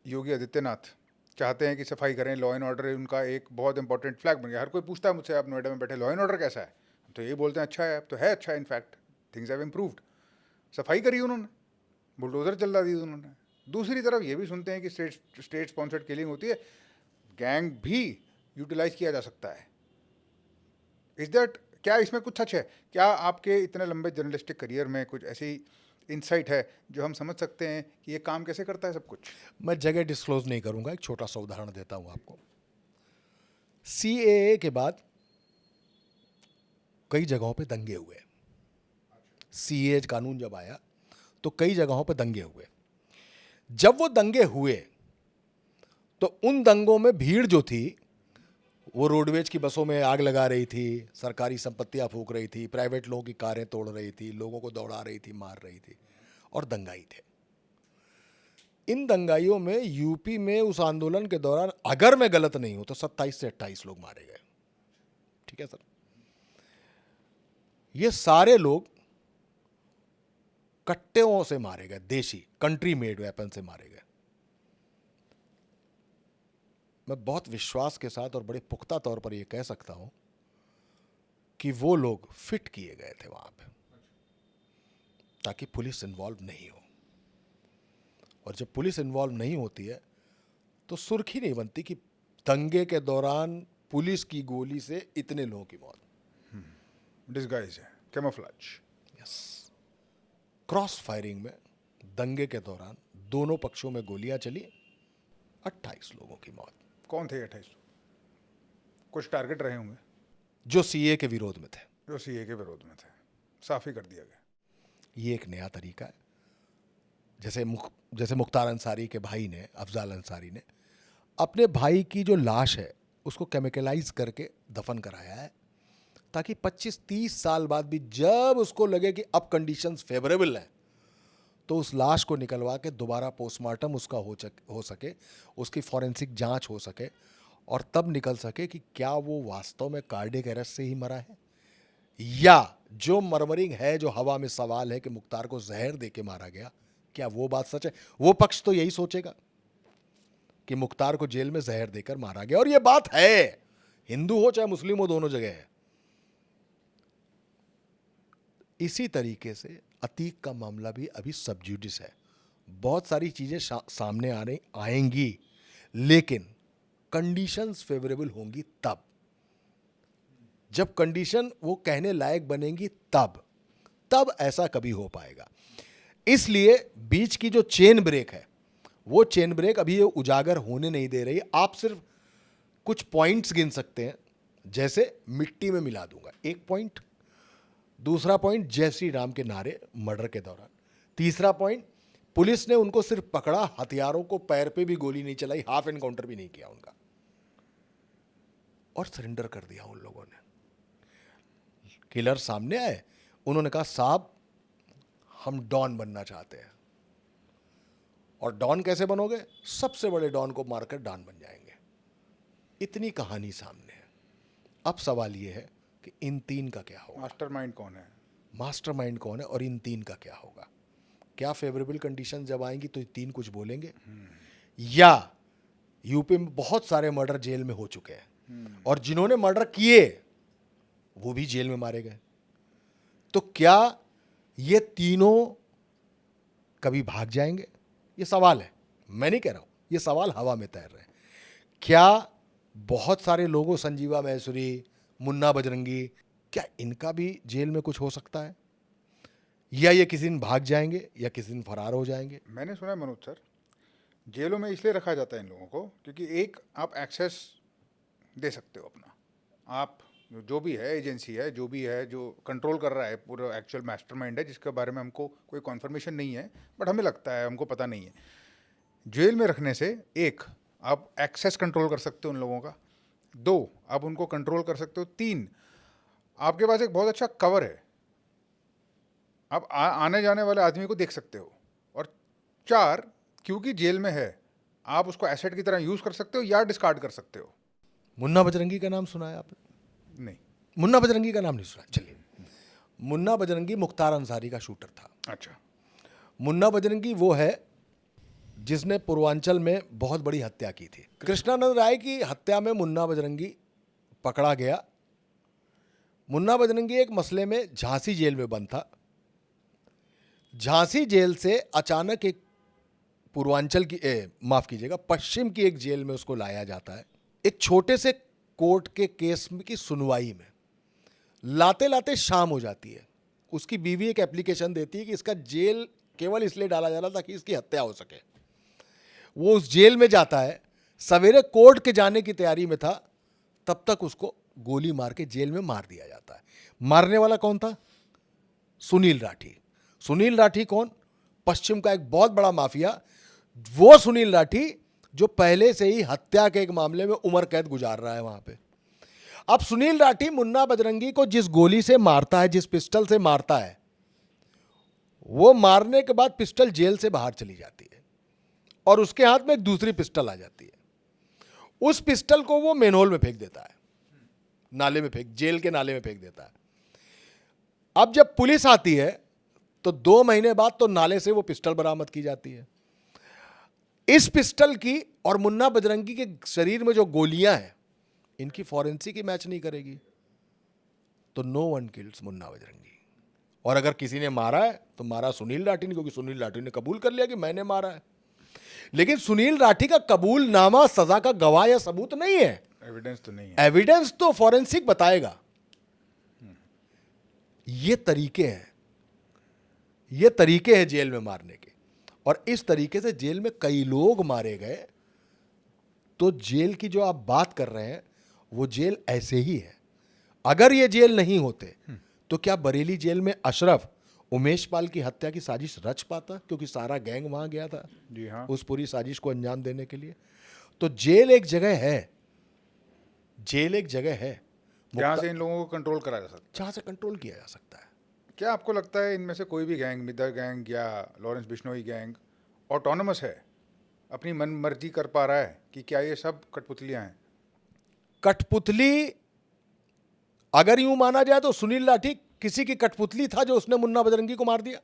योगी आदित्यनाथ चाहते हैं कि सफाई करें, लॉ एंड ऑर्डर उनका एक बहुत इंपॉर्टेंट फ्लैग बन गया। हर कोई पूछता है मुझसे, आप नोएडा में बैठे लॉ एंड ऑर्डर कैसा है, तो ये बोलते हैं अच्छा है, अब तो है अच्छा है, इनफैक्ट थिंग्स हैव इम्प्रूव्ड। सफाई करी उन्होंने, बुलडोजर चला दी उन्होंने। दूसरी तरफ ये भी सुनते हैं कि स्टेट स्पॉन्सर्ड किलिंग होती है, गैंग भी यूटिलाइज किया जा सकता है। इज दैट, क्या इसमें कुछ सच है? क्या आपके इतने लंबे जर्नलिस्टिक करियर में कुछ ऐसी इंसाइट है जो हम समझ सकते हैं कि ये काम कैसे करता है सब कुछ? मैं जगह डिस्क्लोज नहीं करूंगा, एक छोटा सा उदाहरण देता हूं आपको। सीएए के बाद कई जगहों पे दंगे हुए। सीएए कानून जब आया तो कई जगहों पे दंगे हुए। जब वो दंगे हुए तो उन दंगों में भीड़ जो थी वो रोडवेज की बसों में आग लगा रही थी, सरकारी संपत्तियां फूंक रही थी, प्राइवेट लोगों की कारें तोड़ रही थी, लोगों को दौड़ा रही थी, मार रही थी, और दंगाई थे। इन दंगाइयों में यूपी में उस आंदोलन के दौरान, अगर मैं गलत नहीं हूं, तो 27 से 28 लोग मारे गए। ठीक है सर? ये सारे लोग कट्टेओं से मारे गए, देशी कंट्री मेड वेपन से मारे गए। मैं बहुत विश्वास के साथ और बड़े पुख्ता तौर पर यह कह सकता हूं कि वो लोग फिट किए गए थे वहां पे, ताकि पुलिस इन्वॉल्व नहीं हो। और जब पुलिस इन्वॉल्व नहीं होती है तो सुर्खी नहीं बनती कि दंगे के दौरान पुलिस की गोली से इतने लोगों की मौत। डिस्गाइज है, कैमोफ्लेज। यस। क्रॉस फायरिंग में दंगे के दौरान दोनों पक्षों में गोलियां चली, 28 लोगों की मौत। कौन थे 28? कुछ टारगेट रहे होंगे जो सीए के विरोध में थे, जो सीए के विरोध में थे, साफ ही कर दिया गया। ये एक नया तरीका है। जैसे मुख्तार अंसारी के भाई ने, अफजाल अंसारी ने, अपने भाई की जो लाश है उसको केमिकलाइज करके दफन कराया है, ताकि 25-30 साल बाद भी जब उसको लगे कि अब कंडीशंस फेवरेबल हैं, तो उस लाश को निकलवा के दोबारा पोस्टमार्टम उसका हो सके, उसकी फॉरेंसिक जांच हो सके, और तब निकल सके कि क्या वो वास्तव में कार्डियक अरेस्ट से ही मरा है, या जो मर्मरिंग है, जो हवा में सवाल है कि मुख्तार को जहर दे के मारा गया, क्या वो बात सच है? वो पक्ष तो यही सोचेगा कि मुख्तार को जेल में जहर देकर मारा गया, और ये बात है, हिंदू हो चाहे मुस्लिम हो, दोनों जगह है। इसी तरीके से अतीक का मामला भी अभी सब जुडिस है। बहुत सारी चीजें सामने आएंगी, लेकिन कंडीशंस फेवरेबल होंगी तब, जब कंडीशन वो कहने लायक बनेंगी, तब ऐसा कभी हो पाएगा। इसलिए बीच की जो चेन ब्रेक है, वो चेन ब्रेक अभी ये उजागर होने नहीं दे रही। आप सिर्फ कुछ पॉइंट्स गिन सकते हैं, जैसे मिट्टी में मिला दूंगा एक पॉइंट, दूसरा पॉइंट जय श्री राम के नारे मर्डर के दौरान, तीसरा पॉइंट पुलिस ने उनको सिर्फ पकड़ा, हथियारों को पैर पे भी गोली नहीं चलाई, हाफ एनकाउंटर भी नहीं किया उनका, और सरेंडर कर दिया उन लोगों ने। किलर सामने आए, उन्होंने कहा साहब हम डॉन बनना चाहते हैं। और डॉन कैसे बनोगे? सबसे बड़े डॉन को मारकर डॉन बन जाएंगे। इतनी कहानी सामने है। अब सवाल यह है कि इन तीन का क्या होगा? मास्टरमाइंड कौन है? मास्टरमाइंड कौन है, और इन तीन का क्या होगा? क्या फेवरेबल कंडीशन जब आएंगी तो ये तीन कुछ बोलेंगे, या यूपी में बहुत सारे मर्डर जेल में हो चुके हैं और जिन्होंने मर्डर किए वो भी जेल में मारे गए, तो क्या ये तीनों कभी भाग जाएंगे? ये सवाल है, मैं नहीं कह रहा हूं, ये सवाल हवा में तैर रहे हैं। क्या बहुत सारे लोगों, संजीवा मैसुरी, मुन्ना बजरंगी, क्या इनका भी जेल में कुछ हो सकता है, या ये किसी दिन भाग जाएंगे या किसी दिन फरार हो जाएंगे? मैंने सुना है मनोज सर, जेलों में इसलिए रखा जाता है इन लोगों को क्योंकि एक आप एक्सेस दे सकते हो अपना, आप जो भी है एजेंसी है, जो भी है, जो कंट्रोल कर रहा है, पूरा एक्चुअल मास्टरमाइंड है, जिसके बारे में हमको कोई कॉन्फर्मेशन नहीं है, बट हमें लगता है, हमको पता नहीं है। जेल में रखने से एक, आप एक्सेस कंट्रोल कर सकते हो उन लोगों का, दो, आप उनको कंट्रोल कर सकते हो, तीन, आपके पास एक बहुत अच्छा कवर है, आप आने जाने वाले आदमी को देख सकते हो, और चार, क्योंकि जेल में है, आप उसको एसेट की तरह यूज कर सकते हो या डिस्कार्ड कर सकते हो। मुन्ना बजरंगी का नाम सुना है आपने? नहीं। मुन्ना बजरंगी का नाम नहीं सुना? चलिए, मुन्ना बजरंगी मुख्तार अंसारी का शूटर था। अच्छा। मुन्ना बजरंगी वो है जिसने पूर्वांचल में बहुत बड़ी हत्या की थी। कृष्णानंद राय की हत्या में मुन्ना बजरंगी पकड़ा गया। मुन्ना बजरंगी एक मसले में झांसी जेल में बंद था। झांसी जेल से अचानक एक पूर्वांचल की, माफ कीजिएगा, पश्चिम की एक जेल में उसको लाया जाता है। एक छोटे से कोर्ट के केस की सुनवाई में लाते लाते शाम हो जाती है। उसकी बीवी एक एप्लीकेशन देती है कि इसका जेल केवल इसलिए डाला जा रहा था कि इसकी हत्या हो सके। वो उस जेल में जाता है, सवेरे कोर्ट के जाने की तैयारी में था, तब तक उसको गोली मार के जेल में मार दिया जाता है। मारने वाला कौन था? सुनील राठी। सुनील राठी कौन? पश्चिम का एक बहुत बड़ा माफिया। वो सुनील राठी जो पहले से ही हत्या के एक मामले में उम्र कैद गुजार रहा है वहां पे। अब सुनील राठी मुन्ना बजरंगी को जिस गोली से मारता है, जिस पिस्टल से मारता है, वो मारने के बाद पिस्टल जेल से बाहर चली जाती है और उसके हाथ में एक दूसरी पिस्टल आ जाती है। उस पिस्टल को वो मेनहोल में फेंक देता है, नाले में जेल के नाले में फेंक देता है। अब जब पुलिस आती है तो 2 महीने बाद तो नाले से वो पिस्टल बरामद की जाती है। इस पिस्टल की और मुन्ना बजरंगी के शरीर में जो गोलियां हैं, इनकी फॉरेंसिक ही मैच नहीं करेगी, तो no one kills Munna Bajrangi. और अगर किसी ने मारा है तो मारा सुनील राठी ने, क्योंकि सुनील राठी ने कबूल कर लिया कि मैंने मारा है। लेकिन सुनील राठी का कबूलनामा सजा का गवाह या सबूत नहीं है, एविडेंस तो नहीं है। एविडेंस तो फॉरेंसिक बताएगा। ये तरीके हैं, ये तरीके हैं जेल में मारने के। और इस तरीके से जेल में कई लोग मारे गए। तो जेल की जो आप बात कर रहे हैं, वो जेल ऐसे ही है। अगर ये जेल नहीं होते तो क्या बरेली जेल में अशरफ उमेश पाल की हत्या की साजिश रच पाता? क्योंकि सारा गैंग वहां गया था जी हाँ। उस पूरी साजिश को अंजाम देने के लिए। तो जेल एक जगह है, जेल एक जगह है जहाँ से इन लोगों को कंट्रोल करा जा सकता जहां से कंट्रोल किया जा सकता है। है। क्या आपको लगता है इनमें से कोई भी गैंग, मिदर गैंग या लॉरेंस बिश्नोई गैंग ऑटोनमस है, अपनी मन मर्जी कर पा रहा है कि क्या ये सब कठपुतलियां हैं? कठपुतली अगर यूं माना जाए तो सुनील लाठी किसी की कठपुतली था जो उसने मुन्ना बजरंगी को मार दिया।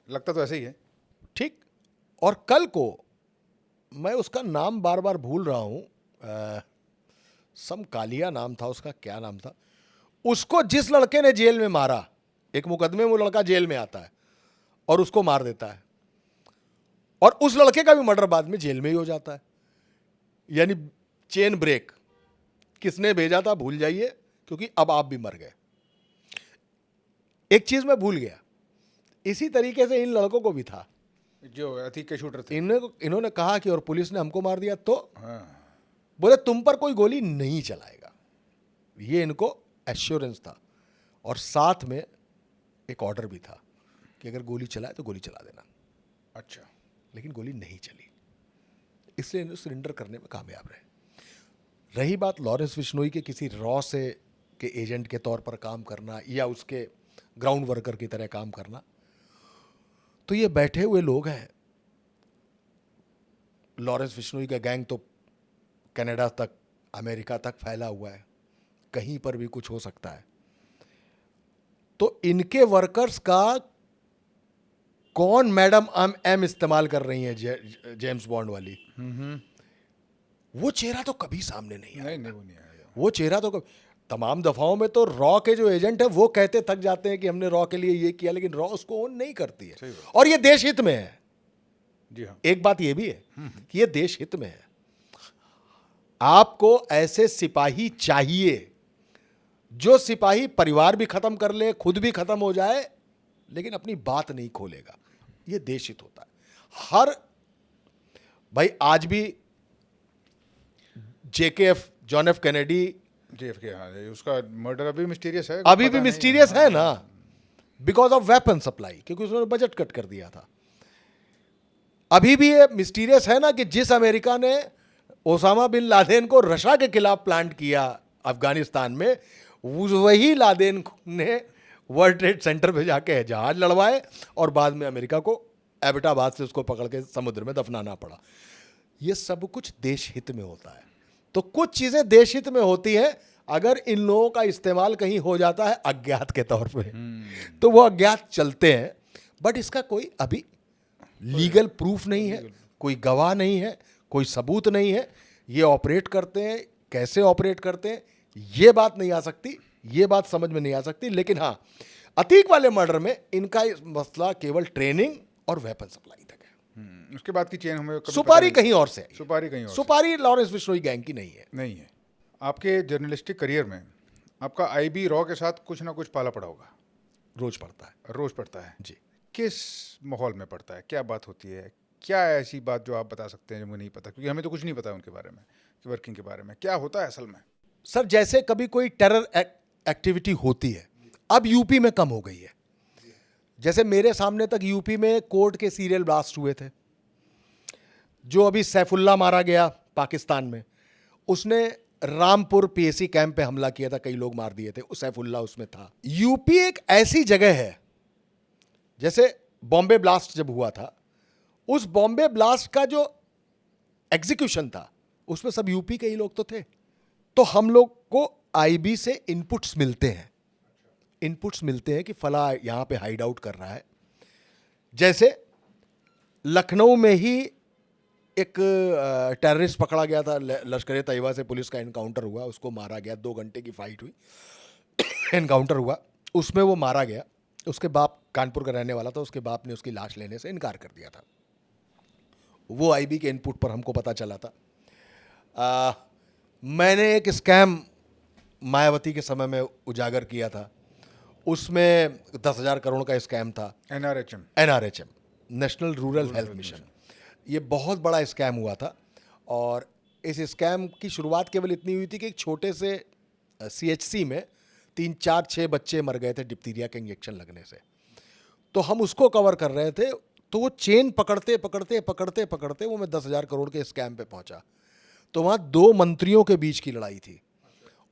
लगता तो ऐसे ही है। ठीक। और कल को मैं उसका नाम बार बार भूल रहा हूं, सम कालिया नाम था उसका, क्या नाम था, उसको जिस लड़के ने जेल में मारा, एक मुकदमे में वो लड़का जेल में आता है और उसको मार देता है, और उस लड़के का भी मर्डर बाद में जेल में ही हो जाता है। यानी चेन ब्रेक। किसने भेजा था भूल जाइए, क्योंकि अब आप भी मर गए। एक चीज मैं भूल गया, इसी तरीके से इन लड़कों को भी था जो अतीक के शूटर थे। इन्होंने कहा कि और पुलिस ने हमको मार दिया, तो हाँ। बोले तुम पर कोई गोली नहीं चलाएगा। ये इनको एश्योरेंस था, और साथ में एक ऑर्डर भी था कि अगर गोली चलाए तो गोली चला देना। अच्छा। लेकिन गोली नहीं चली, इसलिए इन्हें सरेंडर करने में कामयाब रहे। रही बात लॉरेंस बिश्नोई के किसी रॉ से के एजेंट के तौर पर काम करना या उसके ग्राउंड वर्कर की तरह काम करना, तो ये बैठे हुए लोग हैं। लॉरेंस बिश्नोई का गैंग तो कनाडा तक, अमेरिका तक फैला हुआ है, कहीं पर भी कुछ हो सकता है। तो इनके वर्कर्स का कौन मैडम एम इस्तेमाल कर रही है, जेम्स बॉन्ड वाली, वो चेहरा तो कभी सामने नहीं आया। नहीं, वो नहीं आया। वो चेहरा तो कभी, तमाम दफाओं में तो रॉ के जो एजेंट है वो कहते थक जाते हैं कि हमने रॉ के लिए ये किया, लेकिन रॉ उसको ओन नहीं करती है। और ये देश हित में है। जी हाँ। एक बात ये भी है कि ये देश हित में है। आपको ऐसे सिपाही चाहिए जो सिपाही परिवार भी खत्म कर ले, खुद भी खत्म हो जाए, लेकिन अपनी बात नहीं खोलेगा। ये देश हित होता है। हर भाई आज भी JKF, John F Kennedy, JFK, हाँ, उसका मर्डर अभी मिस्टीरियस है। अभी भी पता नहीं मिस्टीरियस है ना, बिकॉज ऑफ वेपन सप्लाई, क्योंकि उसने बजट कट कर दिया था। अभी भी ये मिस्टीरियस है ना कि जिस अमेरिका ने ओसामा बिन लादेन को रशिया के खिलाफ प्लांट किया अफगानिस्तान में, वही लादेन ने वर्ल्ड ट्रेड सेंटर पे जाके जहाज लड़वाए और बाद में अमेरिका को एबटाबाद से उसको पकड़ के समुद्र में दफनाना पड़ा। ये सब कुछ देश हित में होता है। तो कुछ चीजें देश हित में होती हैं, अगर इन लोगों का इस्तेमाल कहीं हो जाता है अज्ञात के तौर पे, तो वो अज्ञात चलते हैं। बट इसका कोई अभी लीगल प्रूफ नहीं है, कोई गवाह नहीं है, कोई सबूत नहीं है। ये ऑपरेट करते हैं, कैसे ऑपरेट करते हैं ये बात नहीं आ सकती, ये बात समझ में नहीं आ सकती। लेकिन हाँ, अतीक वाले मर्डर में इनका मसला केवल ट्रेनिंग और वेपन सप्लाई तक है। उसके बाद की चेन हमें कभी सुपारी पता कहीं और से आई। नहीं। सुपारी कहीं और से। सुपारी लॉरेंस बिश्नोई गैंग की नहीं है। नहीं है। आपके जर्नलिस्टिक करियर में आपका IB रॉ के साथ कुछ ना कुछ पाला पड़ा होगा। रोज पड़ता है। रोज पड़ता है। जी। किस माहौल में पड़ता है, क्या बात होती है, क्या ऐसी बात जो आप बता सकते हैं जो मुझे नहीं पता, क्योंकि हमें तो कुछ नहीं पता उनके बारे में, वर्किंग के बारे में क्या होता है असल में? सर जैसे कभी कोई टेरर एक्टिविटी होती है, अब यूपी में कम हो गई है। जैसे मेरे सामने तक यूपी में कोर्ट के सीरियल ब्लास्ट हुए थे। जो अभी सैफुल्ला मारा गया पाकिस्तान में, उसने रामपुर पीएसी कैंप पे हमला किया था, कई लोग मार दिए थे, उस सैफुल्ला उसमें था। यूपी एक ऐसी जगह है, जैसे बॉम्बे ब्लास्ट जब हुआ था, उस बॉम्बे ब्लास्ट का जो एग्जीक्यूशन था उसमें सब यूपी के ही लोग तो थे। तो हम लोग को आईबी से इनपुट्स मिलते हैं कि फला यहां पे हाइड आउट कर रहा है। जैसे लखनऊ में ही एक टेररिस्ट पकड़ा गया था, लश्कर ए तैयबा से पुलिस का एनकाउंटर हुआ, उसको मारा गया, 2 घंटे की फाइट हुई, एनकाउंटर हुआ, उसमें वो मारा गया। उसके बाप कानपुर का रहने वाला था, उसके बाप ने उसकी लाश लेने से इनकार कर दिया था। वो आईबी के इनपुट पर हमको पता चला था। मैंने एक स्कैम मायावती के समय में उजागर किया था, उसमें 10,000 करोड़ का स्कैम था। NRHM, national rural health mission, ये बहुत बड़ा स्कैम हुआ था। और इस स्कैम की शुरुआत केवल इतनी हुई थी कि एक छोटे से सीएचसी में 3, 4, 6 बच्चे मर गए थे डिप्थीरिया के इंजेक्शन लगने से। तो हम उसको कवर कर रहे थे, तो वो चेन पकड़ते पकड़ते वो मैं 10,000 करोड़ के स्कैम पे पहुंचा। तो वहाँ 2 मंत्रियों के बीच की लड़ाई थी।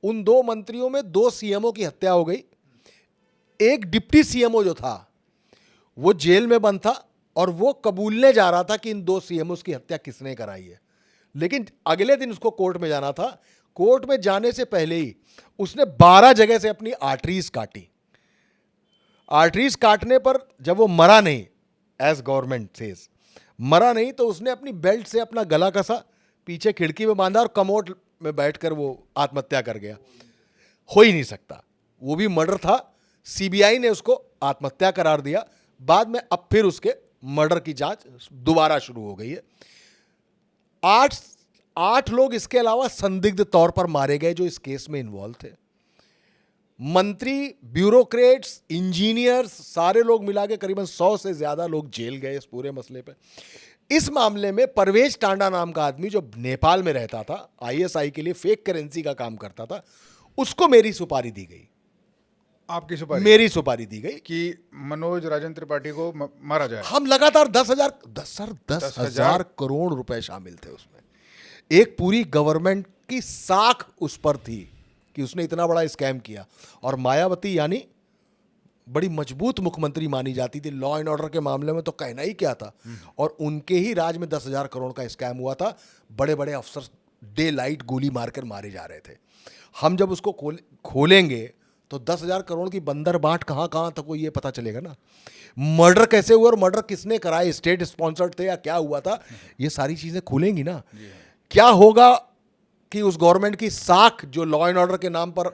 उन 2 मंत्रियों में 2 सीएमओ की हत्या हो गई। एक डिप्टी सीएमओ जो था वो जेल में बंद था और वो कबूलने जा रहा था कि इन 2 सीएमओ की हत्या किसने कराई है। लेकिन अगले दिन उसको कोर्ट में जाना था। कोर्ट में जाने से पहले ही उसने 12 जगह से अपनी आर्टरीज काटी। आर्टरीज काटने पर जब वो मरा नहीं, एज गवर्नमेंट सेज मरा नहीं, तो उसने अपनी बेल्ट से अपना गला कसा, पीछे खिड़की में बांधा और कमोड में बैठकर वो आत्महत्या कर गया। हो ही नहीं सकता, वो भी मर्डर था। सीबीआई ने उसको आत्महत्या करार दिया। बाद में अब फिर उसके मर्डर की जांच दोबारा शुरू हो गई है। 8 लोग इसके अलावा संदिग्ध तौर पर मारे गए जो इस केस में इन्वॉल्व थे। मंत्री, ब्यूरोक्रेट्स, इंजीनियर्स, सारे लोग मिला के करीबन 100 से ज्यादा लोग जेल गए इस पूरे मसले पे। इस मामले में परवेज टांडा नाम का आदमी जो नेपाल में रहता था, आईएसआई के लिए फेक करेंसी का काम करता था, उसको मेरी सुपारी दी गई। आपकी सुपारी? मेरी सुपारी दी गई कि मनोज राजन त्रिपाठी को मारा जाए। हम लगातार 10,000 करोड़ रुपए शामिल थे उसमें। एक पूरी गवर्नमेंट की साख उस पर थी कि उसने इतना बड़ा स्कैम किया। और मायावती यानी बड़ी मजबूत मुख्यमंत्री मानी जाती थी, लॉ एंड ऑर्डर के मामले में तो कहना ही क्या था। और उनके ही राज में 10,000 करोड़ का स्कैम हुआ था। बड़े बड़े अफसर डे लाइट गोली मारकर मारे जा रहे थे। हम जब उसको खोलेंगे तो 10,000 करोड़ की बंदर बाट कहाँ तक वो ये पता चलेगा ना। मर्डर कैसे हुआ और मर्डर किसने कराया, स्टेट स्पॉन्सर्ड थे या क्या हुआ था, ये सारी चीजें खुलेंगी ना। क्या होगा कि उस गवर्नमेंट की साख जो लॉ एंड ऑर्डर के नाम पर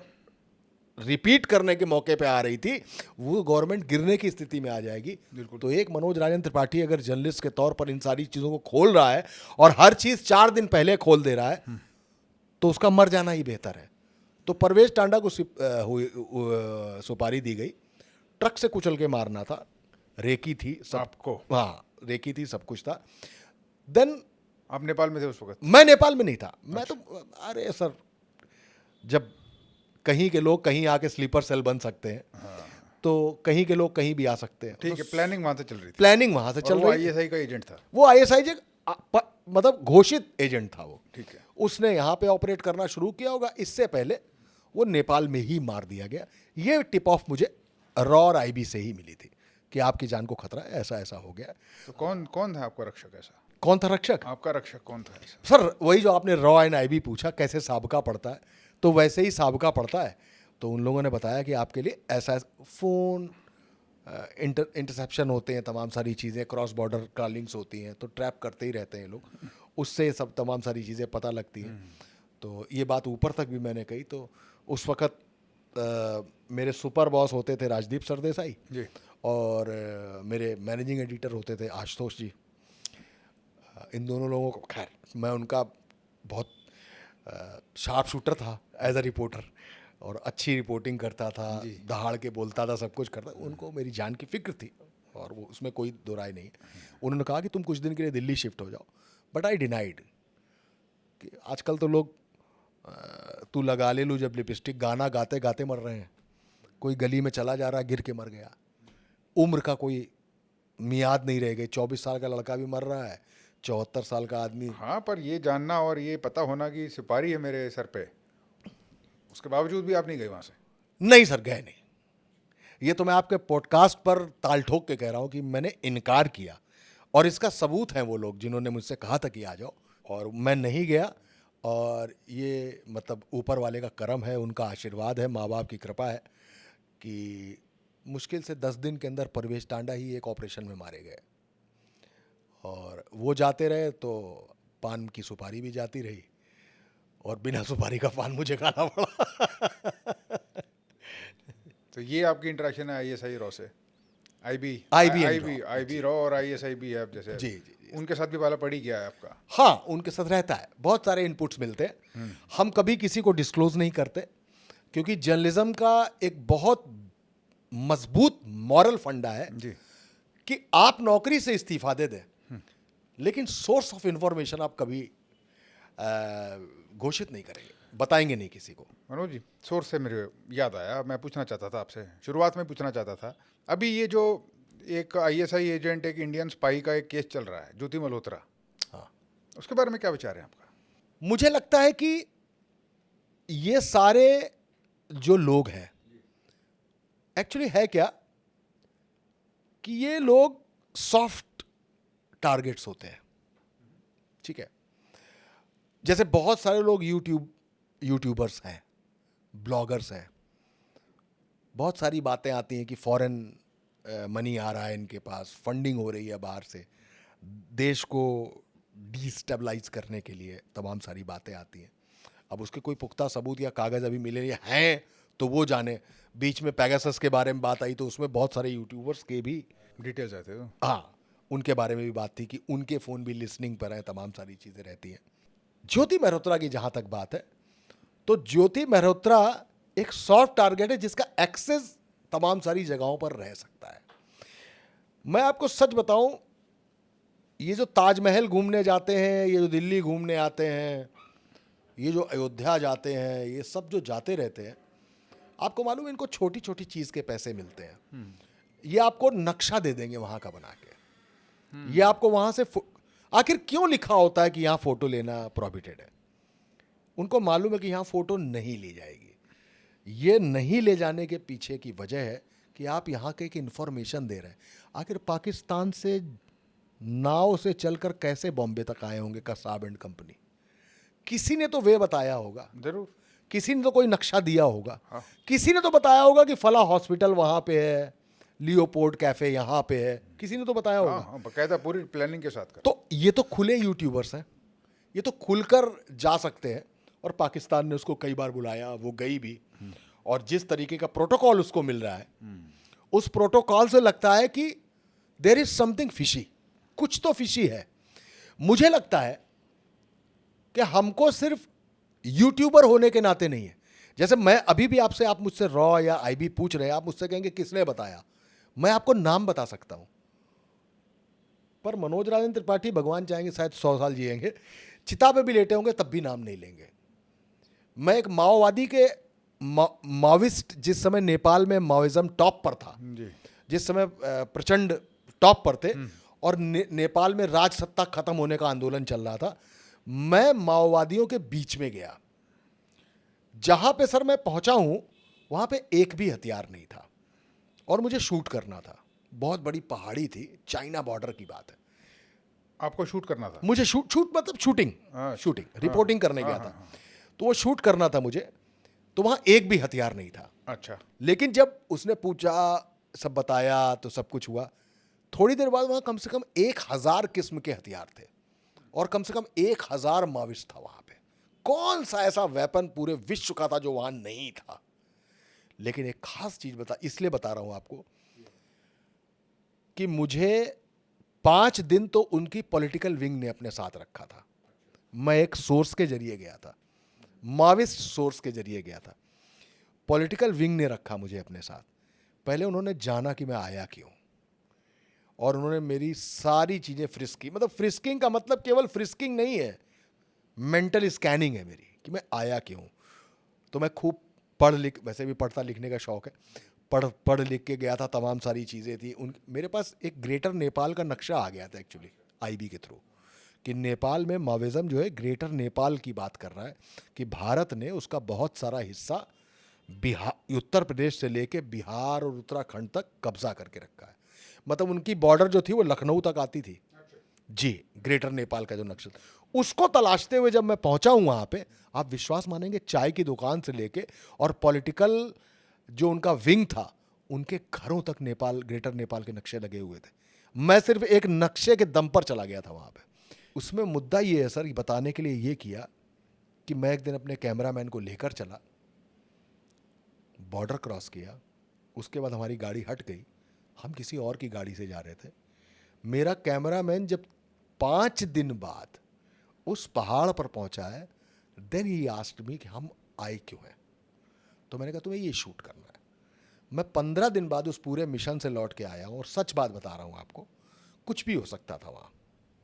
रिपीट करने के मौके पे आ रही थी, वो गवर्नमेंट गिरने की स्थिति में आ जाएगी। तो एक मनोज राजन त्रिपाठी अगर जर्नलिस्ट के तौर पर इन सारी चीजों को खोल रहा है और हर चीज 4 दिन पहले खोल दे रहा है, तो उसका मर जाना ही बेहतर है। तो परवेज टांडा को सुपारी दी गई। ट्रक से कुचल के मारना था, रेकी थी सबको। हाँ, रेकी थी, सब कुछ था। देन आप नेपाल में थे उस वक्त? मैं नेपाल में नहीं था। मैं तो अरे सर, जब कहीं के लोग कहीं आके स्लीपर सेल बन सकते हैं, तो कहीं के लोग कहीं भी आ सकते हैं। ठीक है, प्लानिंग वहां से चल रही थी। प्लानिंग वहां से चल रही थी। आईएसआई का एजेंट था वो, आईएसआई मतलब घोषित एजेंट था वो। ठीक है। उसने यहाँ पे ऑपरेट करना शुरू किया होगा। इससे पहले वो नेपाल में ही मार दिया गया। ये टिप ऑफ मुझे रॉ और आईबी से ही मिली थी कि आपकी जान को खतरा है, ऐसा ऐसा हो गया। तो कौन था आपका रक्षक? ऐसा कौन था रक्षक? आपका रक्षक कौन था ऐसा? सर वही जो आपने रॉ एंड आईबी पूछा, कैसे साबका पड़ता है, तो वैसे ही साबका पड़ता है। तो उन लोगों ने बताया कि आपके लिए ऐसा फोन इंटरसेप्शन होते हैं, तमाम सारी चीज़ें, क्रॉस बॉर्डर कॉलिंग्स होती हैं, तो ट्रैप करते ही रहते हैं लोग, उससे सब तमाम सारी चीज़ें पता लगती हैं। तो ये बात ऊपर तक भी मैंने कही। तो उस वक़्त मेरे सुपर बॉस होते थे राजदीप सरदेसाई जी, और मेरे मैनेजिंग एडिटर होते थे आशुतोष जी। इन दोनों लोगों को, खैर मैं उनका बहुत शार्प शूटर था एज अ रिपोर्टर, और अच्छी रिपोर्टिंग करता था, दहाड़ के बोलता था, सब कुछ करता। उनको मेरी जान की फिक्र थी और वो उसमें कोई दो राय नहीं है। उन्होंने कहा कि तुम कुछ दिन के लिए दिल्ली शिफ्ट हो जाओ, बट आई डिनाइड कि आजकल तो लोग तू लगा ले लू जब लिपस्टिक गाना गाते गाते मर रहे हैं। कोई गली में चला जा रहा है, गिर के मर गया। उम्र का कोई मियाद नहीं रह गई। 24 साल का लड़का भी मर रहा है, 74 साल का आदमी। हाँ, पर ये जानना और ये पता होना कि सुपारी है मेरे सर पे, उसके बावजूद भी आप नहीं गए वहाँ से? नहीं सर, गए नहीं। ये तो मैं आपके पॉडकास्ट पर ताल ठोक के कह रहा हूं कि मैंने इनकार किया, और इसका सबूत है वो लोग जिन्होंने मुझसे कहा था कि आ जाओ, और मैं नहीं गया। और ये मतलब ऊपर वाले का करम है, उनका आशीर्वाद है, माँ बाप की कृपा है कि मुश्किल से 10 दिन के अंदर परवेश टांडा ही एक ऑपरेशन में मारे गए। और वो जाते रहे तो पान की सुपारी भी जाती रही, और बिना सुपारी का पान मुझे खाना पड़ा। तो ये आपकी इंटरेक्शन है ISI रॉ से? IB IB रॉ और ISIB है, आप जैसे जी, जी। उनके साथ भी वाला पड़ी गया है आपका? हाँ, उनके साथ रहता है, बहुत सारे इनपुट्स मिलते हैं। हम कभी किसी को डिस्क्लोज नहीं करते, क्योंकि जर्नलिज्म का एक बहुत मजबूत मॉरल फंडा है जी। कि आप नौकरी से इस्तीफा दे दें, लेकिन सोर्स ऑफ इंफॉर्मेशन आप कभी घोषित नहीं करेंगे, बताएंगे नहीं किसी को। मनोज जी, सोर्स से मेरे याद आया, मैं पूछना चाहता था आपसे, शुरुआत में पूछना चाहता था, अभी ये जो एक ISI एजेंट, एक इंडियन स्पाई का एक केस चल रहा है, ज्योति मल्होत्रा, हाँ, उसके बारे में क्या विचार है आपका? मुझे लगता है कि ये सारे जो लोग हैं, एक्चुअली है क्या कि ये लोग सॉफ्ट टारगेट्स होते हैं, ठीक है। जैसे बहुत सारे लोग यूट्यूबर्स हैं, ब्लॉगर्स हैं, बहुत सारी बातें आती हैं कि फॉरेन मनी आ रहा है इनके पास, फंडिंग हो रही है बाहर से, देश को डिस्टेबलाइज करने के लिए तमाम सारी बातें आती हैं। अब उसके कोई पुख्ता सबूत या कागज़ अभी मिले हैं तो वो जाने। बीच में पेगासस के बारे में बात आई तो उसमें बहुत सारे यूट्यूबर्स के भी डिटेल्स आते हो? हाँ, उनके बारे में भी बात थी कि उनके फ़ोन भी लिसनिंग पर हैं, तमाम सारी चीज़ें रहती हैं। ज्योति मल्होत्रा की जहाँ तक बात है, तो ज्योति मल्होत्रा एक सॉफ्ट टारगेट है जिसका एक्सेस तमाम सारी जगहों पर रह सकता है। मैं आपको सच बताऊं, ये जो ताजमहल घूमने जाते हैं, ये जो दिल्ली घूमने आते हैं, ये जो अयोध्या जाते हैं, ये सब जो जाते रहते हैं, आपको मालूम है इनको छोटी छोटी चीज़ के पैसे मिलते हैं। ये आपको नक्शा दे देंगे वहाँ का बना के, ये आपको वहाँ से आखिर क्यों लिखा होता है कि यहाँ फ़ोटो लेना प्रोहिबिटेड है? उनको मालूम है कि यहाँ फ़ोटो नहीं ली जाएगी। ये नहीं ले जाने के पीछे की वजह है कि आप यहाँ के एक इन्फॉर्मेशन दे रहे हैं। आखिर पाकिस्तान से नाव से चलकर कैसे बॉम्बे तक आए होंगे कसाब एंड कंपनी? किसी ने तो वे बताया होगा, जरूर, किसी ने तो कोई नक्शा दिया होगा। हाँ। किसी ने तो बताया होगा कि फला हॉस्पिटल वहाँ पे है, लियोपोर्ड कैफे यहाँ पे है, किसी ने तो बताया होगा। हाँ, बकायदा पूरी प्लानिंग के साथ कर। तो ये तो खुले यूट्यूबर्स हैं, ये तो खुलकर जा सकते हैं। और पाकिस्तान ने उसको कई बार बुलाया, वो गई भी, और जिस तरीके का प्रोटोकॉल उसको मिल रहा है, उस प्रोटोकॉल से लगता है कि देयर इज समथिंग फिशी, कुछ तो फिशी है। मुझे लगता है कि हमको सिर्फ यूट्यूबर होने के नाते नहीं है। जैसे मैं अभी भी आपसे, आप मुझसे रॉ या IB पूछ रहे हैं, आप मुझसे कहेंगे किसने बताया, मैं आपको नाम बता सकता हूं, पर मनोज राजेंद्र त्रिपाठी भगवान चाहेंगे शायद 100 साल जिएंगे, चिता पे भी लेटे होंगे तब भी नाम नहीं लेंगे। मैं एक माओवादी के माओविस्ट, जिस समय नेपाल में माओइज्म टॉप पर था, जिस समय प्रचंड टॉप पर थे और नेपाल में राज सत्ता खत्म होने का आंदोलन चल रहा था, मैं माओवादियों के बीच में गया। जहां पे सर मैं पहुंचा हूं वहां पे एक भी हथियार नहीं था और मुझे शूट करना था। बहुत बड़ी पहाड़ी थी, चाइना बॉर्डर की बात है। आपको शूट करना था? मुझे शूट मतलब शूटिंग, रिपोर्टिंग करने गया था, तो वो शूट करना था मुझे। तो वहां एक भी हथियार नहीं था। अच्छा। लेकिन जब उसने पूछा, सब बताया, तो सब कुछ हुआ। थोड़ी देर बाद वहां कम से कम 1000 किस्म के हथियार थे और कम से कम 1000 माविस्ट था वहां पे। कौन सा ऐसा वेपन पूरे विश्व का था जो वहां नहीं था? लेकिन एक खास चीज इसलिए बता रहा हूं आपको कि मुझे 5 दिन तो उनकी पॉलिटिकल विंग ने अपने साथ रखा था। मैं एक सोर्स के जरिए गया था, माविस्ट सोर्स के जरिए गया था। पॉलिटिकल विंग ने रखा मुझे अपने साथ। पहले उन्होंने जाना कि मैं आया क्यों, और उन्होंने मेरी सारी चीज़ें फ्रिस्क की। मतलब फ्रिस्किंग का मतलब केवल फ्रिस्किंग नहीं है, मेंटल स्कैनिंग है मेरी कि मैं आया क्यों। तो मैं खूब पढ़ लिख, वैसे भी पढ़ता लिखने का शौक है, पढ़ लिख के गया था, तमाम सारी चीज़ें थी। मेरे पास एक ग्रेटर नेपाल का नक्शा आ गया था एक्चुअली आईबी के थ्रू, कि नेपाल में माओवाइज्म जो है ग्रेटर नेपाल की बात कर रहा है, कि भारत ने उसका बहुत सारा हिस्सा बिहार, उत्तर प्रदेश से लेके बिहार और उत्तराखंड तक कब्जा करके रखा है। मतलब उनकी बॉर्डर जो थी वो लखनऊ तक आती थी जी, ग्रेटर नेपाल का जो नक्शा, उसको तलाशते हुए जब मैं पहुंचा हूं वहां पे, आप विश्वास मानेंगे, चाय की दुकान से लेके और पॉलिटिकल जो उनका विंग था, उनके घरों तक नेपाल, ग्रेटर नेपाल के नक्शे लगे हुए थे। मैं सिर्फ एक नक्शे के दम पर चला गया था वहां पे। उसमें मुद्दा ये है सर, ये बताने के लिए ये किया कि मैं एक दिन अपने कैमरामैन को लेकर चला, बॉर्डर क्रॉस किया, उसके बाद हमारी गाड़ी हट गई, हम किसी और की गाड़ी से जा रहे थे। मेरा कैमरामैन जब 5 दिन बाद उस पहाड़ पर पहुंचा है, देन ही आस्क्ड मी कि हम आए क्यों हैं। तो मैंने कहा तुम्हें ये शूट करना है। मैं 15 दिन बाद उस पूरे मिशन से लौट के आया हूं, और सच बात बता रहा हूं आपको, कुछ भी हो सकता था वहां।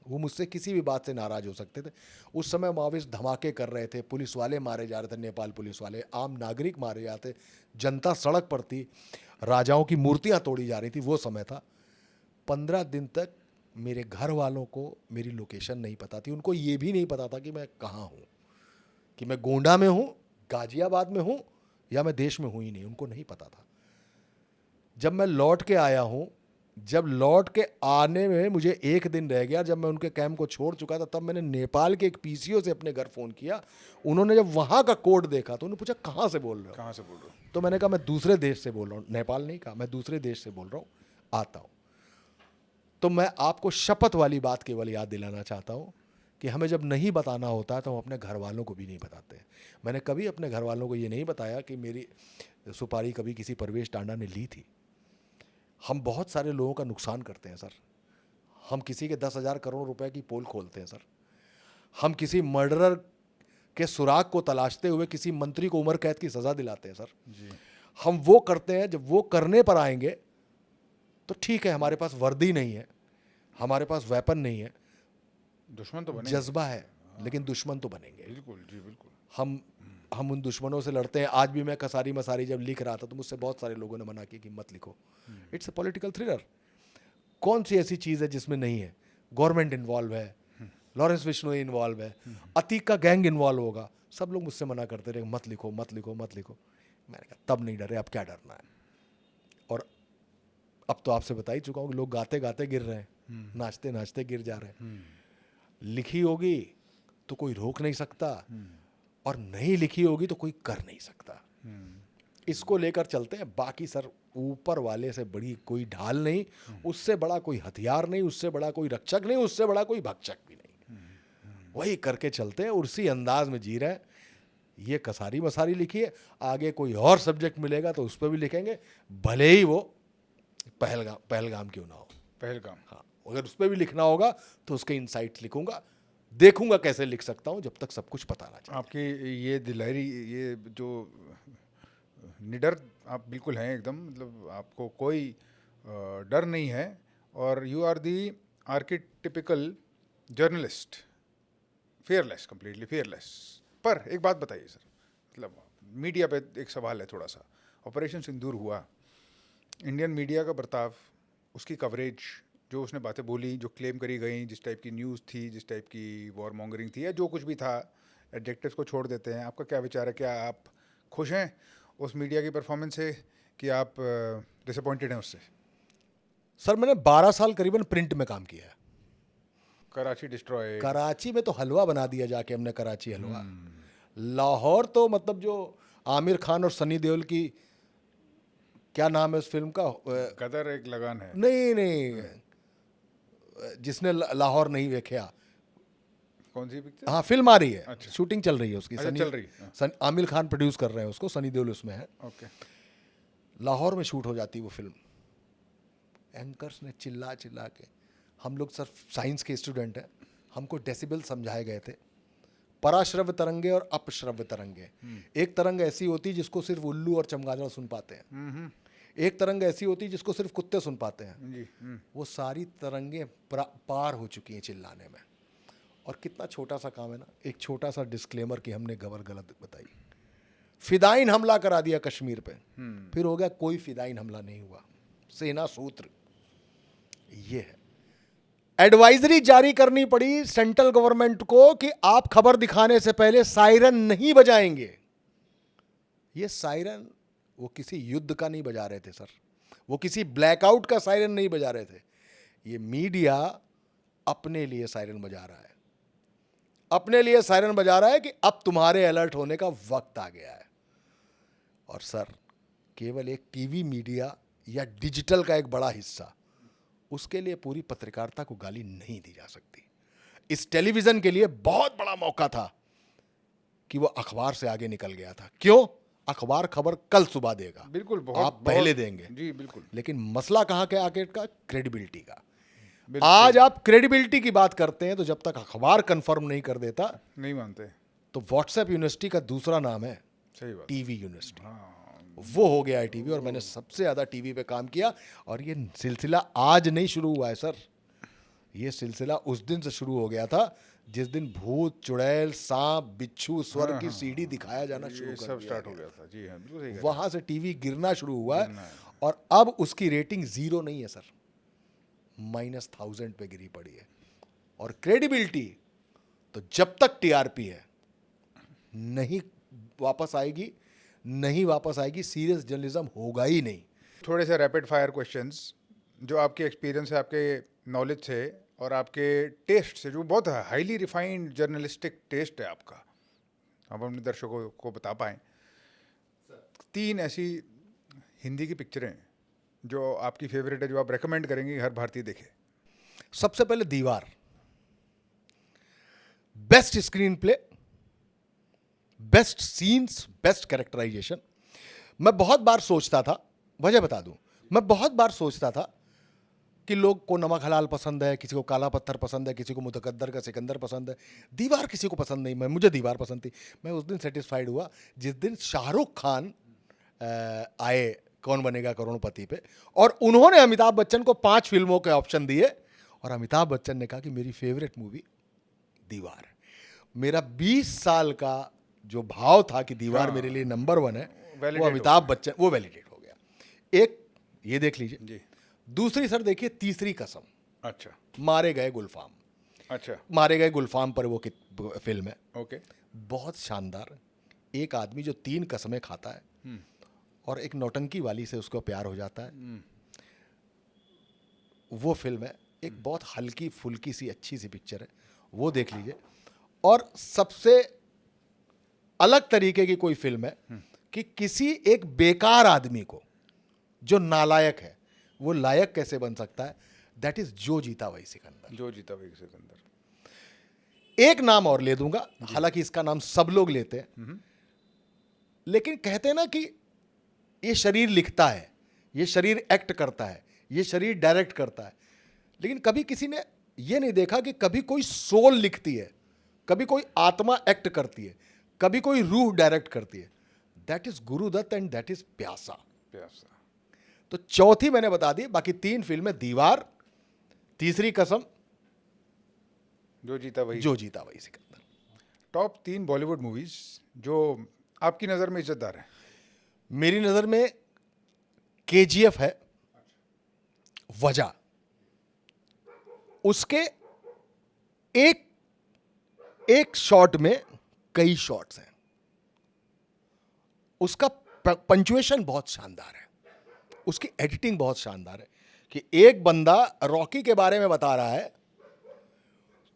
वो मुझसे किसी भी बात से नाराज हो सकते थे। उस समय माओवादिस्ट धमाके कर रहे थे, पुलिस वाले मारे जा रहे थे, नेपाल पुलिस वाले, आम नागरिक मारे जाते, जनता सड़क पर थी, राजाओं की मूर्तियां तोड़ी जा रही थी, वो समय था। 15 दिन तक मेरे घर वालों को मेरी लोकेशन नहीं पता थी। उनको ये भी नहीं पता था कि मैं कहाँ हूँ, कि मैं गोंडा में हूँ, गाजियाबाद में हूँ, या मैं देश में हूँ ही नहीं, उनको नहीं पता था। जब मैं लौट के आया हूँ, जब लौट के आने में मुझे 1 दिन रह गया, जब मैं उनके कैंप को छोड़ चुका था, तब मैंने नेपाल के एक पीसीओ से अपने घर फ़ोन किया। उन्होंने जब वहाँ का कोड देखा तो उन्होंने पूछा कहाँ से बोल रहे हो, कहाँ से बोल रहे हो? तो मैंने कहा मैं दूसरे देश से बोल रहा हूँ, नेपाल नहीं कहा, मैं दूसरे देश से बोल रहा हूँ, आता हूँ। तो मैं आपको शपथ वाली बात केवल याद दिलाना चाहता हूँ कि हमें जब नहीं बताना होता है तो हम अपने घर वालों को भी नहीं बताते। मैंने कभी अपने घर वालों को ये नहीं बताया कि मेरी सुपारी कभी किसी परवेश टांडा ने ली थी। हम बहुत सारे लोगों का नुकसान करते हैं सर। हम किसी के 10,000 करोड़ रुपए की पोल खोलते हैं सर। हम किसी मर्डरर के सुराग को तलाशते हुए किसी मंत्री को उम्र कैद की सज़ा दिलाते हैं सर जी। हम वो करते हैं। जब वो करने पर आएंगे तो ठीक है, हमारे पास वर्दी नहीं है, हमारे पास वेपन नहीं है, दुश्मन तो बने, जज्बा है, लेकिन दुश्मन तो बनेंगे। बिल्कुल जी, बिल्कुल। हम उन दुश्मनों से लड़ते हैं। आज भी मैं कसारी मसारी जब लिख रहा था तो मुझसे बहुत सारे लोगों ने मना किया कि मत लिखो, इट्स अ पॉलिटिकल थ्रिलर। कौन सी ऐसी चीज़ है जिसमें नहीं है? गवर्नमेंट इन्वॉल्व है, लॉरेंस बिश्नोई इन्वॉल्व है, अतीक का गैंग इन्वॉल्व होगा। सब लोग मुझसे मना करते रहे, मत लिखो मत लिखो मत लिखो। मैंने कहा तब नहीं डरे, अब क्या डरना है। और अब तो आपसे बता ही चुका हूँ कि लोग गाते गाते गिर रहे हैं, नाचते नाचते गिर जा रहे हैं। लिखी होगी तो कोई रोक नहीं सकता, और नहीं लिखी होगी तो कोई कर नहीं सकता। इसको लेकर चलते हैं। बाकी सर ऊपर वाले से बड़ी कोई ढाल नहीं, उससे बड़ा कोई हथियार नहीं, उससे बड़ा कोई रक्षक नहीं, उससे बड़ा कोई भक्षक भी नहीं। वही करके चलते हैं, उसी अंदाज में जी रहे हैं। ये कसारी मसारी लिखिए, आगे कोई और सब्जेक्ट मिलेगा तो उस पर भी लिखेंगे, भले ही वो पहलगाम क्यों ना हो। पहलगाम। हाँ, अगर उस पर भी लिखना होगा तो उसके इनसाइट्स लिखूंगा, देखूंगा कैसे लिख सकता हूं, जब तक सब कुछ पता ना चले। आपकी ये दिलेरी, ये जो निडर आप बिल्कुल हैं एकदम, मतलब आपको कोई डर नहीं है, और you are the archetypical journalist, fearless, completely fearless. पर एक बात बताइए सर, मतलब मीडिया पे एक सवाल है थोड़ा सा। ऑपरेशन सिंदूर हुआ, इंडियन मीडिया का बर्ताव, उसकी कवरेज, जो उसने बातें बोली, जो क्लेम करी गई, जिस टाइप की न्यूज़ थी, जिस टाइप की वॉर मॉन्गरिंग थी, या जो कुछ भी था, एडजेक्टिव्स को छोड़ देते हैं। आपका क्या विचार है? क्या आप खुश हैं उस मीडिया की परफॉर्मेंस से, कि आप डिसअपॉइंटेड हैं उससे? सर मैंने 12 साल करीबन प्रिंट में काम किया है। कराची डिस्ट्रॉय, कराची में तो हलवा बना दिया जाके हमने, कराची हलवा। लाहौर तो मतलब जो आमिर खान और सनी देओल की, क्या नाम है उस फिल्म का, कदर एक लगान है। नहीं नहीं, जिसने लाहौर नहीं देखा, कौन सी पिक्चर? हाँ फिल्म आ रही है, अच्छा। शूटिंग चल रही है उसकी, अच्छा, चल रही है। आमिर खान प्रोड्यूस कर रहे हैं उसको, सनी देओल उसमें है। ओके। लाहौर में शूट हो जाती वो फिल्म। एंकर्स ने चिल्ला चिल्ला के, हम लोग सर साइंस के स्टूडेंट हैं, हमको डेसिबल समझाए गए थे, पराश्रव्य तरंगे और अपश्रव्य तरंगे। एक तरंग ऐसी होती है जिसको सिर्फ उल्लू और चमगादड़ सुन पाते हैं, एक तरंग ऐसी होती है जिसको सिर्फ कुत्ते सुन पाते हैं। जी। वो सारी तरंगे पार हो चुकी हैं चिल्लाने में। और कितना छोटा सा काम है ना, एक छोटा सा डिस्क्लेमर कि हमने खबर गलत बताई। फिदाइन हमला करा दिया कश्मीर पे, फिर हो गया कोई फिदाइन हमला नहीं हुआ। सेना सूत्र ये है। एडवाइजरी जारी करनी पड़ी सेंट्रल गवर्नमेंट को कि आप खबर दिखाने से पहले सायरन नहीं बजाएंगे। ये सायरन वो किसी युद्ध का नहीं बजा रहे थे सर, वो किसी ब्लैकआउट का सायरन नहीं बजा रहे थे। ये मीडिया अपने लिए सायरन बजा रहा है, अपने लिए सायरन बजा रहा है कि अब तुम्हारे अलर्ट होने का वक्त आ गया है। और सर, केवल एक टीवी मीडिया या डिजिटल का एक बड़ा हिस्सा, उसके लिए पूरी पत्रकारिता को गाली नहीं दी जा सकती। इस टेलीविजन के लिए बहुत बड़ा मौका था कि वो अखबार से आगे निकल गया था। क्यों? अखबार खबर कल सुबह देगा, बिल्कुल, बहुत आप पहले देंगे। जी बिल्कुल। लेकिन मसला कहां के आगे का? क्रेडिबिलिटी का। आज आप क्रेडिबिलिटी की बात करते हैं तो जब तक अखबार कंफर्म नहीं कर देता नहीं मानते। तो व्हाट्सएप यूनिवर्सिटी का दूसरा नाम है सही बात। TV university. वो हो गया है टीवी, और मैंने सबसे ज्यादा टीवी पे काम किया। और ये सिलसिला आज नहीं शुरू हुआ है सर, ये सिलसिला उस दिन से शुरू हो गया था जिस दिन भूत, चुड़ैल, सांप, बिच्छू, स्वर्ग की सीढ़ी दिखाया जाना शुरू ये कर सब दिया स्टार्ट हो गया। गया था। जी हाँ, बिल्कुल सही कह रहे वहां से टीवी गिरना शुरू हुआ गिरना है। है। और अब उसकी रेटिंग 0 नहीं है सर, -1000 पे गिरी पड़ी है। और क्रेडिबिलिटी तो जब तक टीआरपी है नहीं वापस आएगी, नहीं वापस आएगी। सीरियस जर्नलिज्म होगा ही नहीं। थोड़े से रैपिड फायर क्वेश्चंस जो आपके एक्सपीरियंस है, आपके नॉलेज से और आपके टेस्ट से, जो बहुत हाईली रिफाइंड जर्नलिस्टिक टेस्ट है आपका, आप अपने दर्शकों को बता पाएँ। 3 ऐसी हिंदी की पिक्चरें जो आपकी फेवरेट है, जो आप रेकमेंड करेंगे हर भारतीय देखे। सबसे पहले Deewar, best screenplay, best scenes, best characterisation. मैं बहुत बार सोचता था, वजह बता दूं, मैं बहुत बार सोचता था कि लोग को नमक हलाल पसंद है, किसी को काला पत्थर पसंद है, किसी को मुतकद्दर का सिकंदर पसंद है, दीवार किसी को पसंद नहीं। मुझे दीवार पसंद थी। मैं उस दिन सेटिस्फाइड हुआ जिस दिन शाहरुख खान आए कौन बनेगा करोड़पति पे, और उन्होंने अमिताभ बच्चन को 5 फिल्मों के ऑप्शन दिए, और अमिताभ बच्चन ने कहा कि मेरी फेवरेट मूवी दीवार। मेरा 20 साल का जो भाव था कि दीवार मेरे लिए नंबर 1 है, वो अमिताभ बच्चन, वो वैलिडेट हो गया। एक ये देख लीजिए जी। दूसरी सर देखिए, तीसरी कसम। अच्छा। मारे गए गुलफाम। अच्छा। मारे गए गुलफाम पर वो फिल्म है, ओके। बहुत शानदार। एक आदमी जो 3 कसमें खाता है और एक नौटंकी वाली से उसको प्यार हो जाता है, वो फिल्म है। एक बहुत हल्की फुल्की सी अच्छी सी पिक्चर है, वो देख लीजिए। और सबसे अलग तरीके की कोई फिल्म है कि किसी एक बेकार आदमी को जो नालायक है वो लायक कैसे बन सकता है, दैट इज जो जीता वही सिकंदर। जो जीता वही सिकंदर। एक नाम और ले दूंगा, हालांकि इसका नाम सब लोग लेते हैं, लेकिन कहते हैं ना कि ये शरीर लिखता है, ये शरीर एक्ट करता है, ये शरीर डायरेक्ट करता है, लेकिन कभी किसी ने ये नहीं देखा कि कभी कोई सोल लिखती है, कभी कोई आत्मा एक्ट करती है, कभी कोई रूह डायरेक्ट करती है। That is Guru Dutt and that is Pyaasa. Pyaasa. तो चौथी मैंने बता दी, बाकी 3 फिल्में दीवार, तीसरी कसम, जो जीता वही सिकंदर। टॉप 3 बॉलीवुड मूवीज जो आपकी नज़र में इज्जतदार है। मेरी नजर में केजीएफ है। वजह उसके एक शॉट में कई शॉट्स हैं, उसका पंचुएशन बहुत शानदार है, उसकी एडिटिंग बहुत शानदार है। कि एक बंदा रॉकी के बारे में बता रहा है,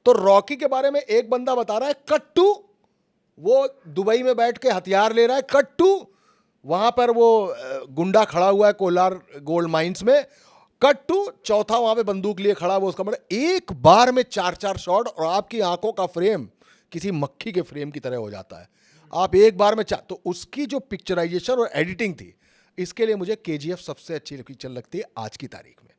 तो रॉकी के बारे में एक बंदा बता रहा है, कट टू वो दुबई में बैठ के हथियार ले रहा है, कट टू वहां पर वो गुंडा खड़ा हुआ है कोलार गोल्ड माइंस में, कट टू चौथा वहां पे बंदूक लिए खड़ा, वो उसका मतलब एक बार में 4-4 शॉट, और आपकी आंखों का फ्रेम किसी मक्खी के फ्रेम की तरह हो जाता है। आप एक बार में तो उसकी जो पिक्चराइजेशन और एडिटिंग थी, इसके लिए मुझे केजीएफ सबसे अच्छी पिक्चर लगती है आज की तारीख में,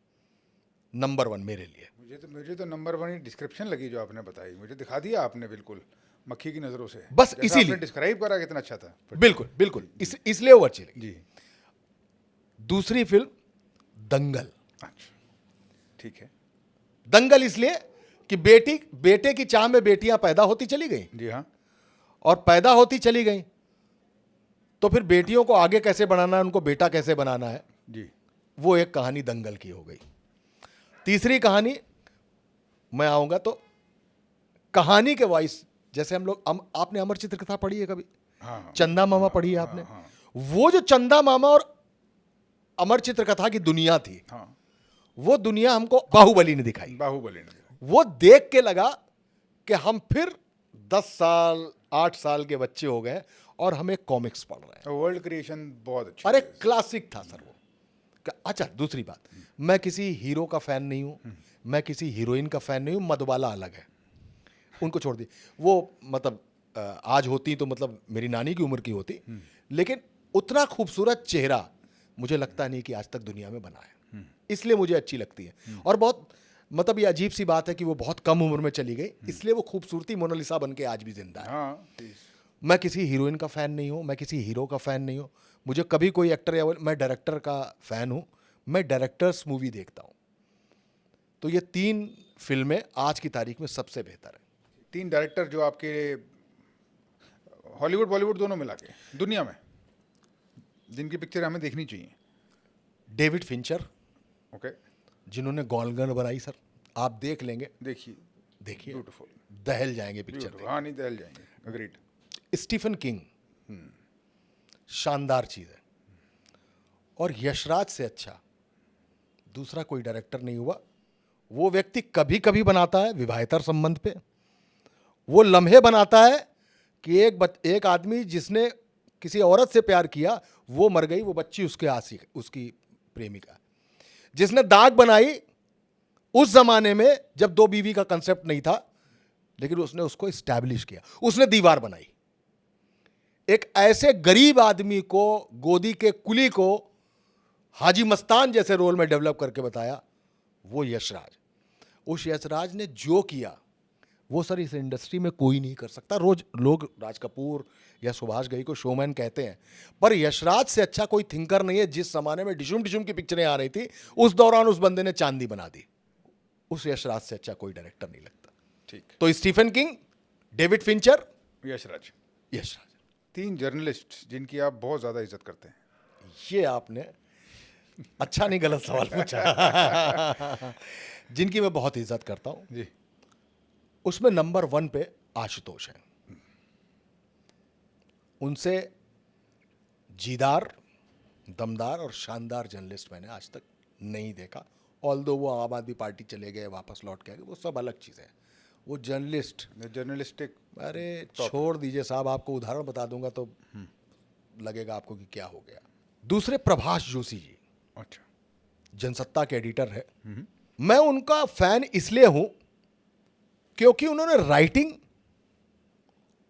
नंबर 1 मेरे लिए। मुझे तो नंबर 1 ही डिस्क्रिप्शन लगी जो आपने बताई, मुझे दिखा दिया आपने बिल्कुल। मक्खी की नजरों से, बस जैसा इसीलिए। आपने डिस्क्राइब करा कितना अच्छा था। बिल्कुल बिल्कुल, इसलिए वो अच्छी लगी। जी। दूसरी फिल्म दंगल। अच्छा, ठीक है। दंगल इसलिए कि बेटे की चाह में बेटियां पैदा होती चली गई, जी हाँ। और पैदा होती चली गई, तो फिर बेटियों को आगे कैसे बढ़ाना है, उनको बेटा कैसे बनाना है, जी। वो एक कहानी दंगल की हो गई। तीसरी कहानी मैं आऊंगा तो कहानी के वाइस, जैसे हम लोग आपने अमर चित्रकथा पढ़ी है कभी? हाँ हाँ। चंदा मामा पढ़ी है आपने? हाँ वो जो चंदा मामा और अमर चित्रकथा की दुनिया थी, हाँ। वो दुनिया हमको बाहुबली ने दिखाई। बाहुबली ने। वो देख के लगा कि हम फिर 10 साल 8 साल के बच्चे हो गए और हमें कॉमिक्स पढ़ रहे हैं। वर्ल्ड क्रिएशन बहुत अच्छा। अरे क्लासिक था सर वो। अच्छा, दूसरी बात, मैं किसी हीरो का फैन नहीं हूं, मैं किसी हीरोइन का फैन नहीं हूं, मधुबाला अलग है, उनको छोड़ दी। वो मतलब आज होती तो मतलब मेरी नानी की उम्र की होती, लेकिन उतना खूबसूरत चेहरा मुझे लगता नहीं कि आज तक दुनिया में बना है, इसलिए मुझे अच्छी लगती है। और बहुत मतलब ये अजीब सी बात है कि वो बहुत कम उम्र में चली गई, इसलिए वो खूबसूरती मोनालिसा बन के आज भी जिंदा है। हाँ, प्लीज। मैं किसी हीरोइन का फैन नहीं हूं, मैं किसी हीरो का फैन नहीं हूं, मुझे कभी कोई एक्टर या मैं डायरेक्टर का फैन हूं, मैं डायरेक्टर्स मूवी देखता हूं। तो ये 3 फिल्में आज की तारीख में सबसे बेहतर है। 3 डायरेक्टर जो आपके हॉलीवुड बॉलीवुड दोनों मिला के दुनिया में जिनकी पिक्चर हमें देखनी चाहिए। David Fincher, okay. जिन्होंने गॉलगन बनाई सर, आप देख लेंगे, देखिए। देखिए ब्यूटीफुल। दहल जाएंगे पिक्चर देख। हाँ, नहीं दहल जाएंगे। अग्रीड। स्टीफन किंग, शानदार चीज है, और यशराज से अच्छा दूसरा कोई डायरेक्टर नहीं हुआ। वो व्यक्ति कभी कभी बनाता है विवाहेतर संबंध पे, वो लम्हे बनाता है कि एक आदमी जिसने किसी औरत से प्यार किया, वो मर गई, वो बच्ची उसके आशिक, उसकी प्रेमिका। जिसने दाग बनाई उस जमाने में जब 2 बीवी का कंसेप्ट नहीं था, लेकिन उसने उसको इस्टेब्लिश किया। उसने दीवार बनाई। एक ऐसे गरीब आदमी को, गोदी के कुली को हाजी मस्तान जैसे रोल में डेवलप करके बताया, वो यशराज। उस यशराज ने जो किया वो सर इस इंडस्ट्री में कोई नहीं कर सकता। रोज लोग राज कपूर या सुभाष घई को शोमैन कहते हैं, पर यशराज से अच्छा कोई थिंकर नहीं है। जिस जमाने में डिशुम डिशुम की पिक्चरें आ रही थी, उस दौरान उस बंदे ने चांदी बना दी। उस यशराज से अच्छा कोई डायरेक्टर नहीं लगता। ठीक। तो Stephen King, David Fincher, Yash Raj. Yash Raj. 3 journalist जिनकी आप बहुत ज्यादा इज्जत करते हैं। ये आपने अच्छा नहीं गलत सवाल पूछा। जिनकी मैं बहुत इज्जत करता हूं, जी। उसमें नंबर 1 पे आशुतोष है। उनसे जीदार, दमदार और शानदार जर्नलिस्ट मैंने आज तक नहीं देखा। ऑल्दो वो आम आदमी पार्टी चले गए, वापस लौट के आ गए, वो सब अलग चीज़ है। वो जर्नलिस्ट, जर्नलिस्टिक। अरे छोड़ दीजिए साहब, आपको उदाहरण बता दूंगा तो लगेगा आपको कि क्या हो गया। दूसरे प्रभाष जोशी जी, अच्छा। जनसत्ता के एडिटर है। मैं उनका फैन इसलिए हूं क्योंकि उन्होंने राइटिंग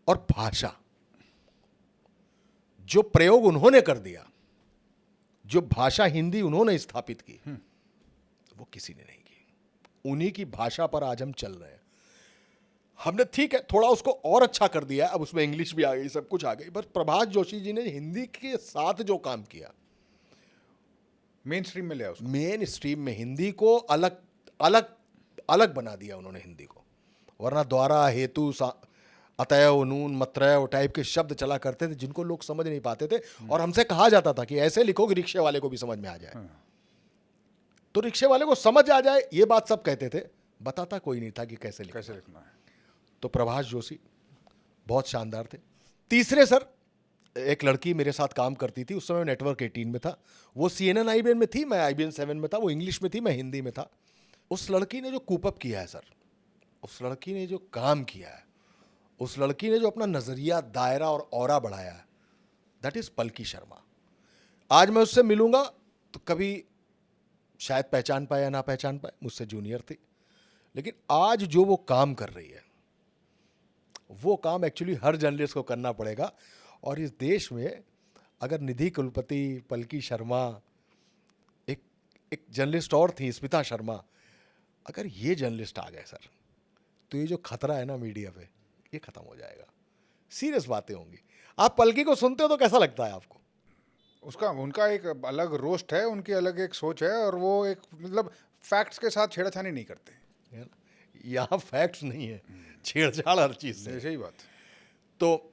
और भाषा, जो प्रयोग उन्होंने कर दिया, जो भाषा हिंदी उन्होंने स्थापित की, वो किसी ने नहीं की। उन्हीं की भाषा पर आज हम चल रहे हैं। हमने ठीक है थोड़ा उसको और अच्छा कर दिया, अब उसमें इंग्लिश भी आ गई, सब कुछ आ गई, पर प्रभाष जोशी जी ने हिंदी के साथ जो काम किया, मेन स्ट्रीम में ले आओ उसको। मेन स्ट्रीम में हिंदी को अलग अलग अलग बना दिया उन्होंने हिंदी को। वरना द्वारा, हेतु, अतएव, नून, मत्रय टाइप के शब्द चला करते थे जिनको लोग समझ नहीं पाते थे, और हमसे कहा जाता था कि ऐसे लिखो कि रिक्शे वाले को भी समझ में आ जाए। तो रिक्शे वाले को समझ आ जाए, ये बात सब कहते थे, बताता कोई नहीं था कि कैसे लिखना है। तो प्रभाष जोशी बहुत शानदार थे। तीसरे सर, एक लड़की मेरे साथ काम करती थी, उस समय नेटवर्क 18 में था, वो CNN IBN में थी, मैं IBN 7 में था, वो इंग्लिश में थी, मैं हिंदी में था। उस लड़की ने जो कूपअप किया है सर, उस लड़की ने जो काम किया है, उस लड़की ने जो अपना नजरिया, दायरा और ऑरा बढ़ाया है, दैट इज पलकी शर्मा। आज मैं उससे मिलूंगा तो कभी शायद पहचान पाए या ना पहचान पाए, मुझसे जूनियर थी, लेकिन आज जो वो काम कर रही है, वो काम एक्चुअली हर जर्नलिस्ट को करना पड़ेगा। और इस देश में अगर निधि कुलपति, पलकी शर्मा, एक जर्नलिस्ट और थी स्मिता शर्मा, अगर ये जर्नलिस्ट आ गए सर, तो ये जो खतरा है ना मीडिया पे, ये खत्म हो जाएगा, सीरियस बातें होंगी। आप पलकी को सुनते हो तो कैसा लगता है आपको? उसका उनका एक अलग रोस्ट है, उनकी अलग एक सोच है, और वो एक मतलब फैक्ट्स के साथ छेड़छानी नहीं करते। है ना? यहाँ फैक्ट्स नहीं है, छेड़छाड़ हर चीज से। सही बात। तो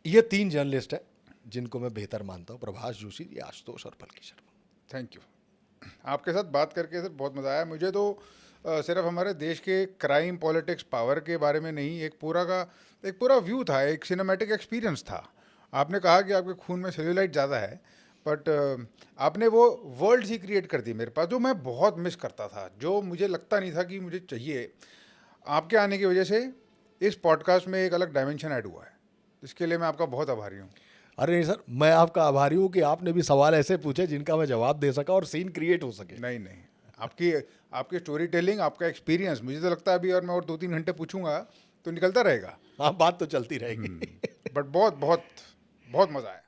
ये 3 जर्नलिस्ट है जिनको मैं बेहतर मानता हूँ, प्रभाष जोशी, ये आशुतोष और पलकी शर्मा। Thank you. आपके साथ बात करके सर बहुत मज़ा आया मुझे। तो सिर्फ हमारे देश के क्राइम, पॉलिटिक्स, पावर के बारे में नहीं, एक पूरा व्यू था, एक सिनेमैटिक एक्सपीरियंस था। आपने कहा कि आपके खून में सेल्यूलाइट ज़्यादा है, बट आपने वो वर्ल्ड ही क्रिएट कर दी मेरे पास, जो मैं बहुत मिस करता था, जो मुझे लगता नहीं था कि मुझे चाहिए। आपके आने की वजह से इस पॉडकास्ट में एक अलग डायमेंशन ऐड हुआ है, इसके लिए मैं आपका बहुत आभारी हूँ। अरे नहीं सर, मैं आपका आभारी हूँ कि आपने भी सवाल ऐसे पूछे जिनका मैं जवाब दे सका और सीन क्रिएट हो सके। नहीं, आपकी स्टोरी टेलिंग, आपका एक्सपीरियंस, मुझे तो लगता है अभी और मैं और 2-3 घंटे पूछूंगा तो निकलता रहेगा। हाँ, बात तो चलती रहेगी। बट बहुत बहुत बहुत मज़ा आया।